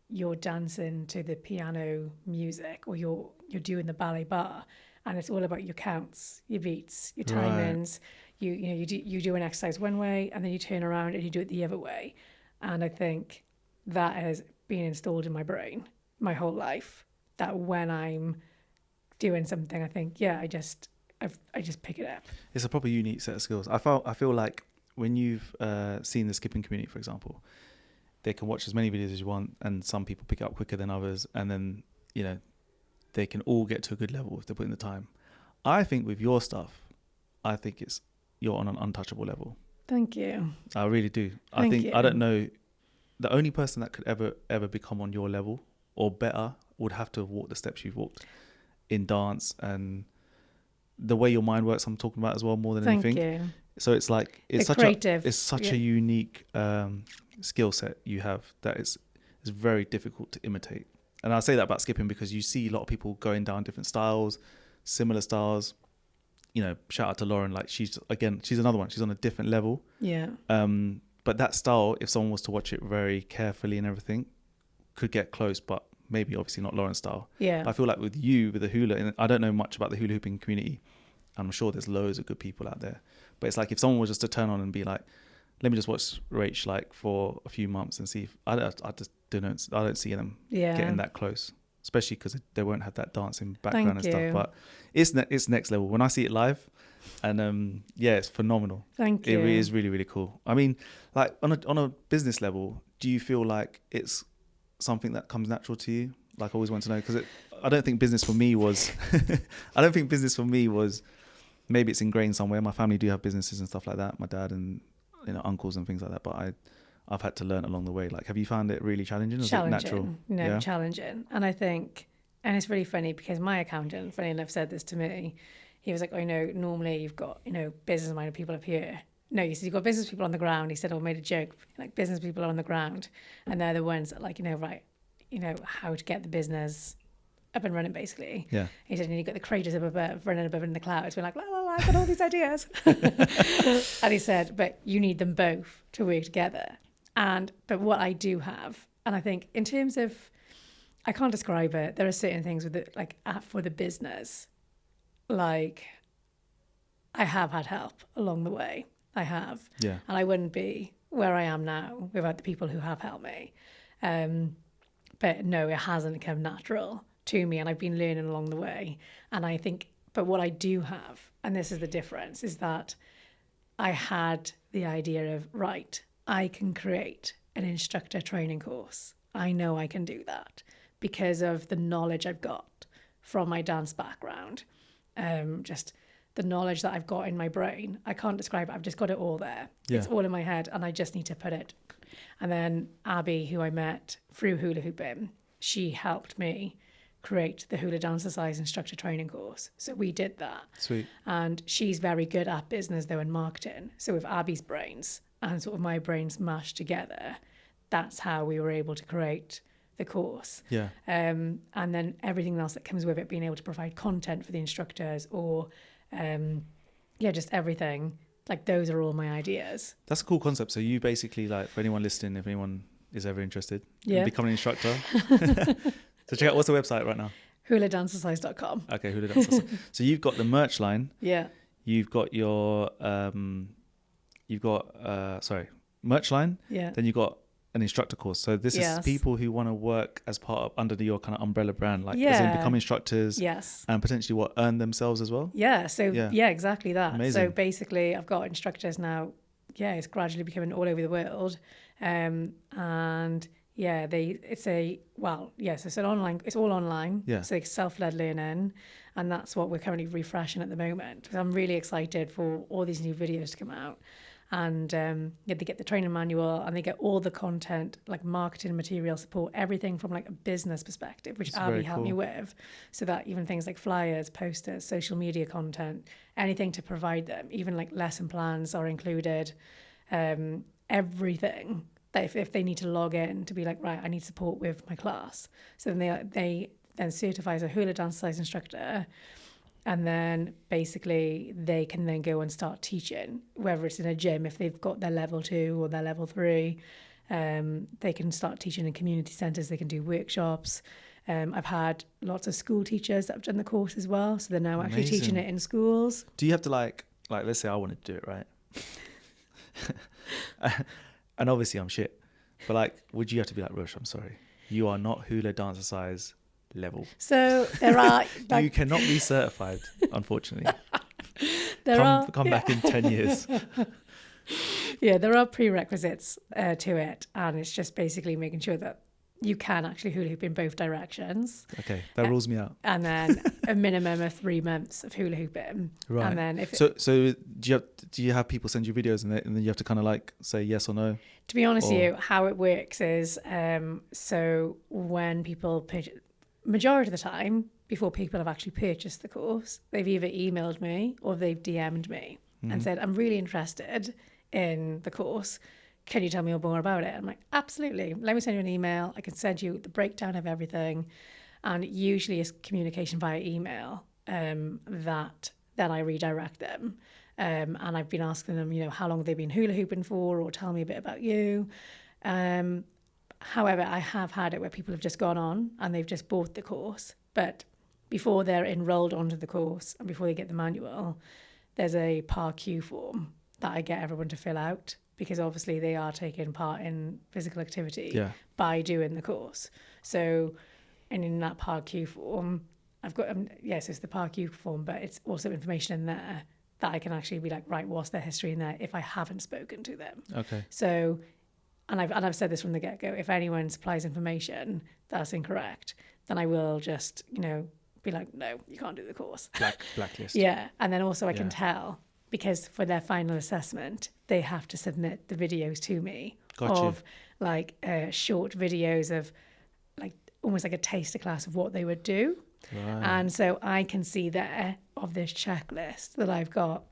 you're dancing to the piano music, or you're doing the ballet bar, and it's all about your counts, your beats, your timings. Right. You do an exercise one way, and then you turn around and you do it the other way. And I think that has been installed in my brain my whole life, that when I'm doing something, I think, yeah, I just pick it up. It's a proper unique set of skills. I feel like when you've seen the skipping community, for example, they can watch as many videos as you want, and some people pick it up quicker than others, and then, you know, they can all get to a good level if they put in the time. I think with your stuff, I think you're on an untouchable level. Thank you. I really do. I don't know, the only person that could ever become on your level or better would have to walk the steps you've walked in dance, and the way your mind works, I'm talking about as well, more than anything. Thank you. So it's like it's such a unique skill set you have that is very difficult to imitate. And I say that about skipping because you see a lot of people going down different styles, similar styles. You know, shout out to Lauren, like she's another one. She's on a different level. Yeah. But that style, if someone was to watch it very carefully and everything, could get close, but maybe obviously not Lauren's style. Yeah. But I feel like with the hula, and I don't know much about the hula hooping community. I'm sure there's loads of good people out there. But it's like if someone was just to turn on and be like, let me just watch Rach like for a few months and see if I don't see them getting that close, especially because they won't have that dancing background and stuff. But it's next level when I see it live, and it's phenomenal. Thank you. It is really, really cool. I mean, like on a business level, do you feel like it's something that comes natural to you? Like, I always want to know, because I don't think business for me was maybe it's ingrained somewhere. My family do have businesses and stuff like that, my dad and, you know, uncles and things like that, but I've had to learn along the way. Like, have you found it really challenging? Or is it natural? No, challenging. And I think, and it's really funny because my accountant, funny enough, said this to me. He was like, I know normally you've got, you know, business-minded people up here. No, he said, you've got business people on the ground. He said, I made a joke, like business people are on the ground. And they're the ones that, like, you know, right, you know, how to get the business up and running, basically. Yeah. He said, and you've got the creators up above, running above in the clouds. We're like, la, la, la, I've got all these ideas. And he said, but you need them both to work together. But what I do have, and I think in terms of, I can't describe it, there are certain things with it, like for the business, like I have had help along the way. I have. Yeah. And I wouldn't be where I am now without the people who have helped me. But no, it hasn't come natural to me, and I've been learning along the way. And I think, but what I do have, and this is the difference, is that I had the idea of, right, I can create an instructor training course. I know I can do that because of the knowledge I've got from my dance background. Just the knowledge that I've got in my brain. I can't describe it. I've just got it all there. Yeah. It's all in my head, and I just need to put it. And then Abby, who I met through hula hooping, she helped me create the Hula Dancercise instructor training course. So we did that. Sweet. And she's very good at business though and marketing. So with Abby's brains and sort of my brains mashed together, that's how we were able to create the course. Yeah. And then everything else that comes with it, being able to provide content for the instructors or, just everything. Like those are all my ideas. That's a cool concept. So you basically, like, for anyone listening, if anyone is ever interested in becoming an instructor, so check out, what's the website right now? HulaDancercise.com. Okay, Hula Dancercise. So you've got the merch line. Yeah. You've got your merch line. Yeah. Then you've got an instructor course. So this is people who want to work as part of under your kind of umbrella brand, like as in become instructors. Yes. And potentially earn themselves as well. Yeah. So exactly that. Amazing. So basically, I've got instructors now. Yeah, it's gradually becoming all over the world, and it's all online. Yeah. So it's self-led learning, and that's what we're currently refreshing at the moment. So I'm really excited for all these new videos to come out. And they get the training manual and they get all the content, like marketing, material support, everything from like a business perspective, which Abby helped me with. So that even things like flyers, posters, social media content, anything to provide them, even like lesson plans are included, everything that if they need to log in to be like, right, I need support with my class. So then they then certify as a Hula Dancercise instructor. And then basically they can then go and start teaching, whether it's in a gym, if they've got their level 2 or their level 3, they can start teaching in community centres, they can do workshops. I've had lots of school teachers that have done the course as well. So they're now actually teaching it in schools. Do you have to like let's say I wanted to do it, right? And obviously I'm shit. But like, would you have to be like, Rush, I'm sorry, you are not Hula Dancercise level. So there are you cannot be certified, unfortunately. Come back in 10 years. Yeah, there are prerequisites to it, and it's just basically making sure that you can actually hula hoop in both directions. Okay, that rules me out. And then a minimum of 3 months of hula hooping. Right. And then so do you have people send you videos and then you have to kind of like say yes or no? To be honest with you, how it works is so when people purchase, majority of the time, before people have actually purchased the course, they've either emailed me or they've DM'd me and said, I'm really interested in the course. Can you tell me more about it? I'm like, absolutely. Let me send you an email. I can send you the breakdown of everything. And usually it's communication via email that then I redirect them. And I've been asking them, how long have they been hula hooping for, or tell me a bit about you. However, I have had it where people have just gone on and they've just bought the course. But before they're enrolled onto the course and before they get the manual, there's a PAR-Q form that I get everyone to fill out, because obviously they are taking part in physical activity by doing the course. So, and in that PAR-Q form, I've got, yes, it's the PAR-Q form, but it's also information in there that I can actually be like, right, what's their history in there if I haven't spoken to them? Okay. So, and I've said this from the get-go, if anyone supplies information that's incorrect, then I will just, be like, no, you can't do the course. Blacklist. Yeah. And then also I can tell, because for their final assessment, they have to submit the videos to me of like short videos of like almost like a taster class of what they would do. Right. And so I can see there of this checklist that I've got,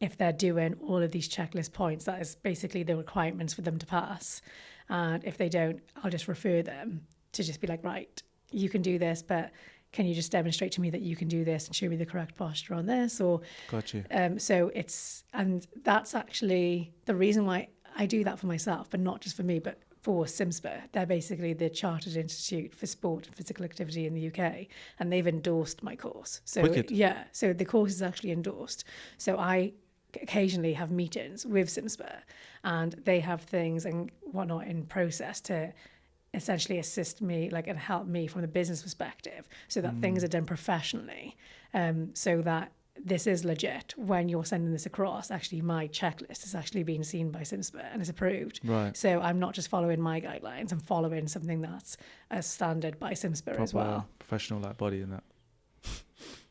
if they're doing all of these checklist points, that is basically the requirements for them to pass. And if they don't, I'll just refer them to just be like, right, you can do this, but can you just demonstrate to me that you can do this and show me the correct posture on this? Or got you. So and that's actually the reason why I do that for myself, but not just for me, but for SIMSPA. They're basically the Chartered Institute for Sport and Physical Activity in the UK, and they've endorsed my course. So so the course is actually endorsed. So I occasionally have meetings with SIMSPA, and they have things and whatnot in process to essentially assist me, like, and help me from the business perspective, so that things are done professionally, so that this is legit. When you're sending this across, actually my checklist is actually being seen by SIMSPA and is approved. Right. So I'm not just following my guidelines, I'm following something that's a standard by SIMSPA as well. Professional like body in that.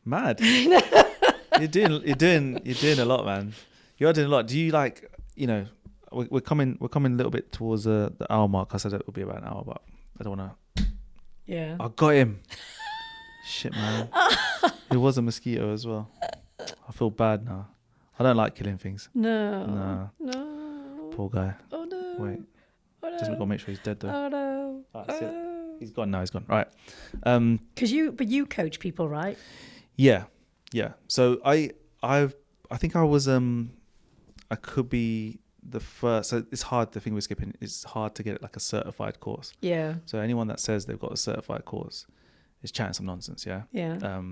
Mad. You're doing a lot, man. You're doing a lot. Do you like, we're coming a little bit towards the hour mark. I said it would be about an hour, but I don't want to. Yeah. I got him. Shit, man. It was a mosquito as well. I feel bad now. I don't like killing things. No. Poor guy. Oh no. Wait. Oh no. Just got to make sure he's dead though. Oh no. Right, He's gone now. He's gone. Right. Because you coach people, right? Yeah. So I think I was I could be the first. So it's hard. The thing with skipping, it's hard to get like a certified course. Yeah. So anyone that says they've got a certified course is chatting some nonsense. Yeah. Yeah.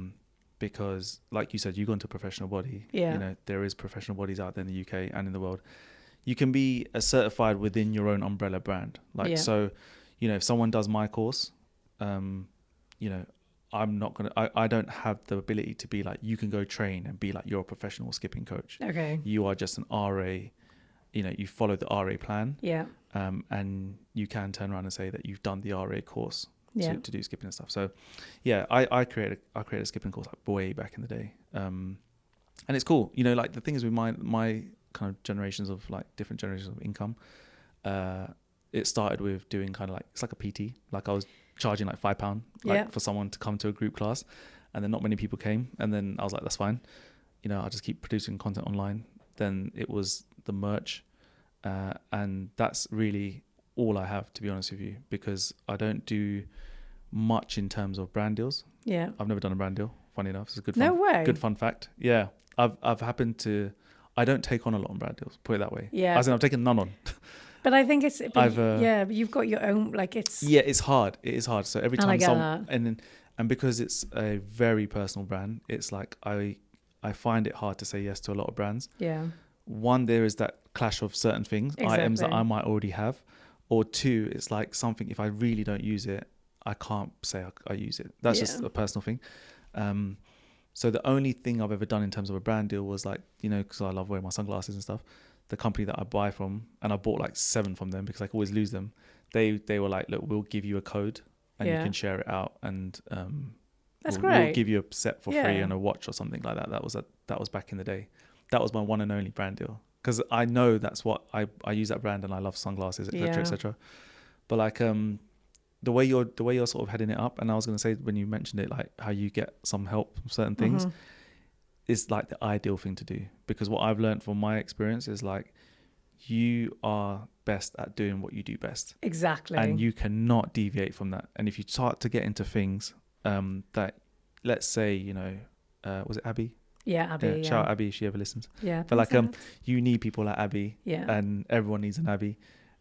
Because like you said, you go into a professional body. Yeah. You know, there is professional bodies out there in the UK and in the world. You can be a certified within your own umbrella brand. Like, so, you know, if someone does my course, you know, I'm not going to, I don't have the ability to be like, you can go train and be like, you're a professional skipping coach. Okay. You are just an RA, you know, you follow the RA plan. Yeah. And you can turn around and say that you've done the RA course to do skipping and stuff. So yeah, I created a skipping course like way back in the day. And it's cool. You know, like the thing is with my kind of generations of like different generations of income, it started with doing kind of like, it's like a PT. Like I was charging like £5 like for someone to come to a group class, and then not many people came, and then I was like, that's fine, you know, I'll just keep producing content online. Then it was the merch, and that's really all I have, to be honest with you, because I don't do much in terms of brand deals. Yeah, I've never done a brand deal, funny enough. It's a good fun fact. Yeah, I've happened to, I don't take on a lot on brand deals, put it that way. Yeah, as in I've taken none on. But I think it's, but you've got your own, like it's... Yeah, it's hard. It is hard. So every time and because it's a very personal brand, it's like I find it hard to say yes to a lot of brands. Yeah. One, there is that clash of certain things, items that I might already have. Or two, it's like something, if I really don't use it, I can't say I use it. That's just a personal thing. So the only thing I've ever done in terms of a brand deal was like, you know, because I love wearing my sunglasses and stuff, the company that I buy from, and I bought like 7 from them because I always lose them. They were like, look, we'll give you a code and you can share it out, and that's great. We'll give you a set for free and a watch or something like that. That was back in the day. That was my one and only brand deal, because I know that's what I use that brand, and I love sunglasses, etc., etc. But like the way you're sort of heading it up, and I was going to say when you mentioned it, like how you get some help from certain things, is like the ideal thing to do, because what I've learned from my experience is like you are best at doing what you do best. Exactly. And you cannot deviate from that. And if you start to get into things that, let's say, you know, was it Abby? Yeah, Abby. Yeah. Shout out Abby if she ever listens. Yeah. But like you need people like Abby. Yeah. And everyone needs an Abby.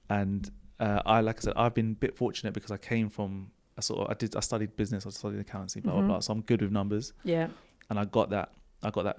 And like I said, I've been a bit fortunate because I came from I studied business, I studied accountancy, blah blah blah. So I'm good with numbers. Yeah. And I got that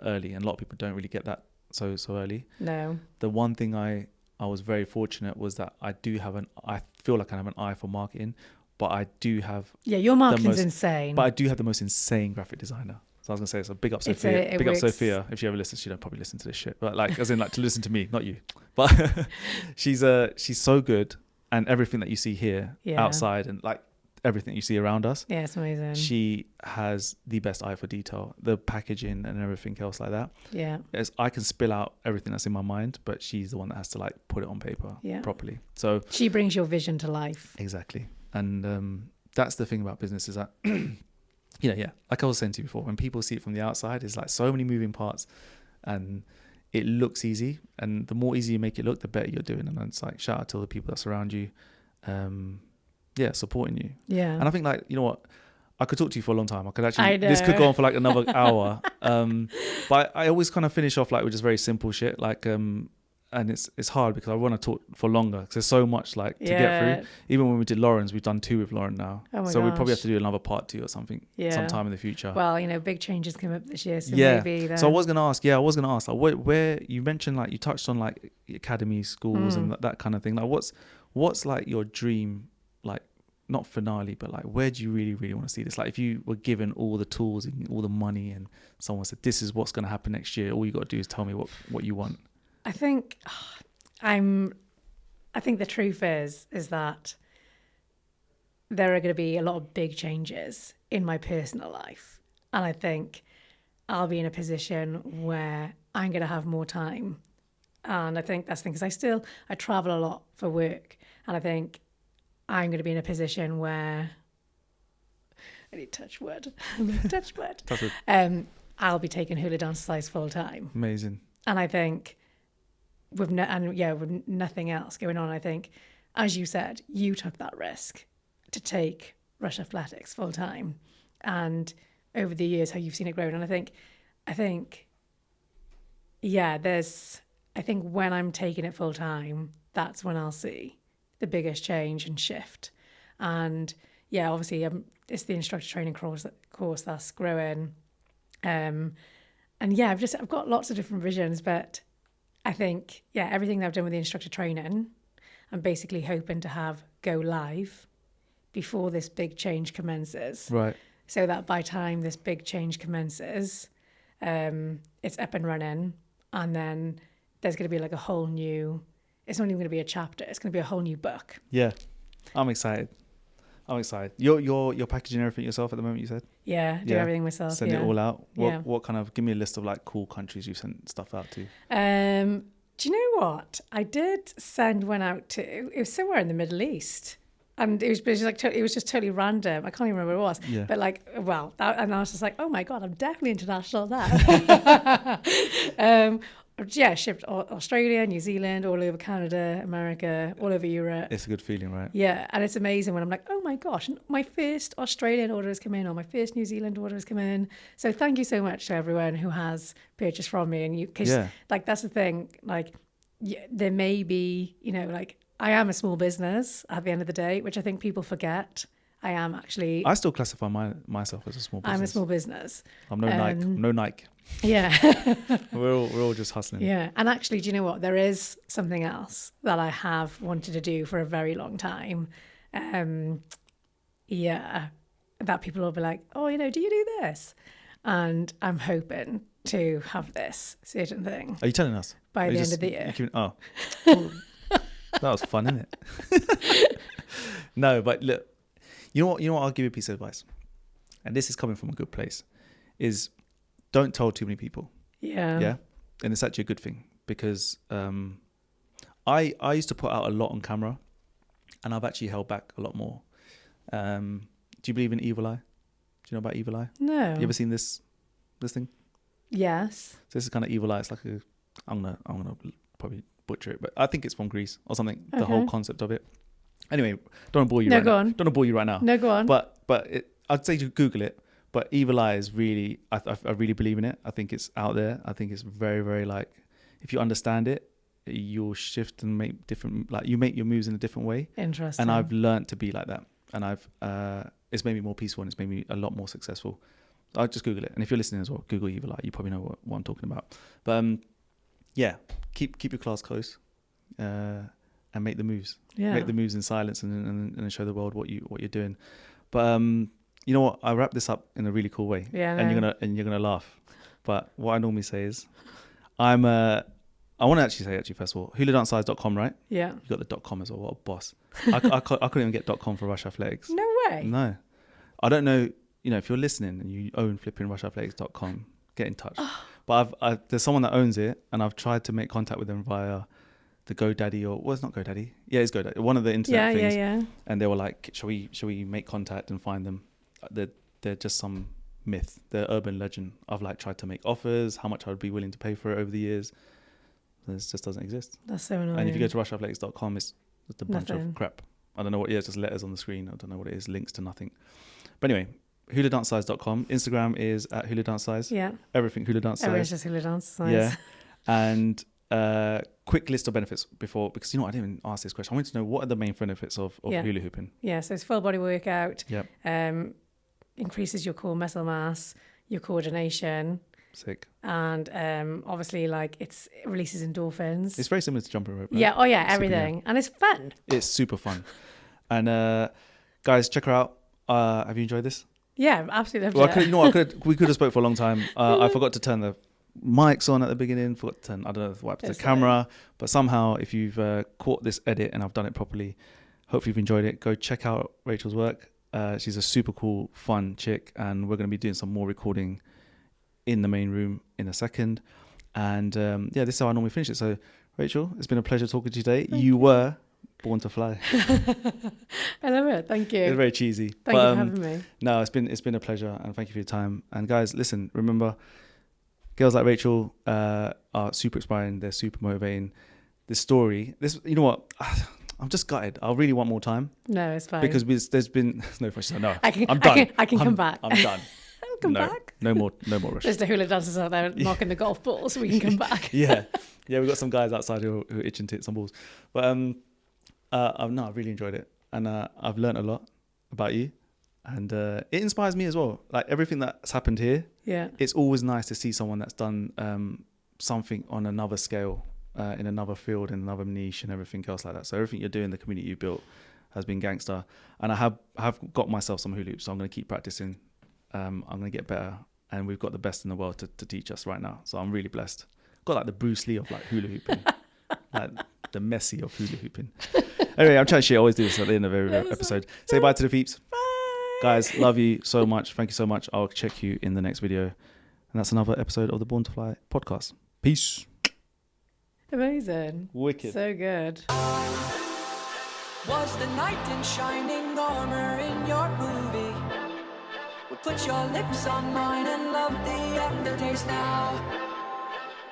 early, and a lot of people don't really get that so early. No. The one thing I was very fortunate was that I feel like I have an eye for marketing, but I do have your marketing's insane. But I do have the most insane graphic designer. So I was gonna say, so big up Sophia. Big up Sophia. If she ever listens, she don't probably listen to this shit. But like, as in like to listen to me, not you. But she's so good, and everything that you see here outside and like everything you see around us. Yeah, it's amazing. She has the best eye for detail, the packaging and everything else like that. Yeah. I can spill out everything that's in my mind, but she's the one that has to like put it on paper properly. So she brings your vision to life. Exactly. And that's the thing about business is that, like I was saying to you before, when people see it from the outside, it's like so many moving parts and it looks easy. And the more easy you make it look, the better you're doing. And it's like, shout out to all the people that surround you. Supporting you. Yeah. And I think like, you know what, I could talk to you for a long time. I could actually, this could go on for like another hour. But I always kind of finish off like with just very simple shit. Like, and it's hard because I want to talk for longer because there's so much like to get through. Even when we did Lauren's, we've done 2 with Lauren now. Oh my gosh. We probably have to do another part 2 or something sometime in the future. Well, you know, big changes come up this year. So maybe then... So I was going to ask, like, where you mentioned, like you touched on like academy schools and that kind of thing. Like what's like your dream, like not finale, but like where do you really, really want to see this? Like if you were given all the tools and all the money and someone said, this is what's going to happen next year, all you got to do is tell me what you want. I think the truth is that there are going to be a lot of big changes in my personal life. And I think I'll be in a position where I'm going to have more time. And I think that's the thing, because I travel a lot for work. And I think I'm going to be in a position where I need touch wood. I'll be taking Hula Dancercise full time. Amazing. And I think with nothing else going on, I think, as you said, you took that risk to take Rush Athletics full time, and over the years how you've seen it grow. And I think, yeah, I think when I'm taking it full time, that's when I'll see the biggest change and shift. And yeah, obviously, it's the instructor training course that's growing. And yeah, I've got lots of different visions, but I think, yeah, everything that I've done with the instructor training, I'm basically hoping to have go live before this big change commences. Right. So that by time this big change commences, it's up and running, and then there's going to be like a whole new, it's not even going to be a chapter, it's going to be a whole new book. Yeah. I'm excited. You're packaging everything yourself at the moment, you said? Yeah, do everything myself. Send it all out. Yeah. What kind of, give me a list of like cool countries you've sent stuff out to. Do you know what? I did send one out to, it was somewhere in the Middle East. And it was just totally random. I can't even remember what it was. Yeah. But like, well, and I was just like, oh my God, I'm definitely international now. Yeah, shipped Australia, New Zealand, all over Canada, America, all over Europe. It's a good feeling, right? Yeah, and it's amazing when I'm like, oh my gosh, my first Australian order has come in, or my first New Zealand order has come in. So thank you so much to everyone who has purchased from me. And because like, that's the thing, like, there may be, like, I am a small business at the end of the day, which I think people forget. I am actually. I still classify myself as a small business. I'm a small business. I'm no Nike. Yeah. we're all just hustling. Yeah. And actually, do you know what? There is something else that I have wanted to do for a very long time. Yeah. That people will be like, oh, do you do this? And I'm hoping to have this certain thing. Are you telling us? By the end of the year. That was fun, isn't it? No, but look, you know what? I'll give you a piece of advice. And this is coming from a good place, is don't tell too many people. Yeah. Yeah. And it's actually a good thing because I used to put out a lot on camera and I've actually held back a lot more. Do you believe in evil eye? Do you know about evil eye? No. You ever seen this thing? Yes. So this is kind of evil eye. It's like I'm gonna probably butcher it, but I think it's from Greece or something. The whole concept of it. Anyway, don't bore you. No, right go now. on. Don't bore you right now. No, go on. But I'd say you Google it. But evil eye is really, I really believe in it. I think it's out there. I think it's very, very like, if you understand it, you'll shift and make different, like you make your moves in a different way. Interesting. And I've learned to be like that. And it's made me more peaceful and it's made me a lot more successful. I'll just Google it. And if you're listening as well, Google evil eye. You probably know what I'm talking about. But yeah, keep your class close and make the moves. Yeah. Make the moves in silence and show the world what you're doing. But you know what? I wrap this up in a really cool way. Yeah. And you're gonna laugh. But what I normally say is, I want to actually say first of all, hooladance.com, right? Yeah. You got the .com as well. What a boss! I couldn't even get .com for Rush Athletics. No way. No, I don't know. If you're listening and you own flipping rushathletics.com, get in touch. But there's someone that owns it, and I've tried to make contact with them via the GoDaddy it's not GoDaddy. Yeah, it's GoDaddy. One of the internet things. Yeah. And they were like, shall we make contact and find them? They're just some myth. They're urban legend. I've like tried to make offers, how much I would be willing to pay for it over the years. This just doesn't exist. That's so annoying. And if you go to rushathletics.com, it's just a bunch Nothing. of crap. I don't know what. Yeah, it's just letters on the screen. I don't know what it is. Links to nothing. But anyway, hooladance.com. Instagram is at Hula Dancercise. Yeah. Everything Hula Dancercise. Everyone's just Hula Dancercise. Yeah. And quick list of benefits because I didn't even ask this question. I wanted to know what are the main benefits of hula hooping. Yeah, so it's full body workout. Yep. Increases your core muscle mass, your coordination. Sick. And obviously, like it releases endorphins. It's very similar to jumping rope. Right? Yeah. Oh yeah, everything, and it's fun. It's super fun. And guys, check her out. Have you enjoyed this? Yeah, absolutely. Well, we could have spoke for a long time. I forgot to turn the mics on at the beginning. Forgot to turn, I don't know, wipe the camera. But somehow, if you've caught this edit and I've done it properly, hopefully you've enjoyed it. Go check out Rachel's work. She's a super cool, fun chick, and we're going to be doing some more recording in the main room in a second. And this is how I normally finish it. So, Rachel, it's been a pleasure talking to you today. You were born to fly. I love it. Thank you. It's very cheesy. Thank you for having me. No, it's been a pleasure, and thank you for your time. And guys, listen, remember, girls like Rachel are super inspiring. They're super motivating. This story, you know what? I'm just gutted. I really want more time No, it's fine. because there's been no pressure. No, I can, I'm done. I can come back. I'm done. I'll come back. No more rush. There's the hula dancers out there knocking the golf ball, so we can come back. Yeah, we've got some guys outside who are itching to hit some balls. But I really enjoyed it, and I've learned a lot about you, and it inspires me as well. Like everything that's happened here, it's always nice to see someone that's done something on another scale, in another field, in another niche, and everything else like that. So everything you're doing, the community you built, has been gangster, and I have got myself some hula hoops, so I'm going to keep practicing. I'm going to get better, and we've got the best in the world to teach us right now. So I'm really blessed. Got like the Bruce Lee of like hula hooping, like the Messi of hula hooping. Anyway, I'm trying to shit. I always do this at the end of every episode. Say bye to the peeps. Bye. Guys, love you so much. Thank you so much. I'll check you in the next video. And that's another episode of the Born to Fly podcast. Peace. Amazing. Wicked. So good. Was the knight in shining armor in your movie? Would put your lips on mine and love the aftertaste now.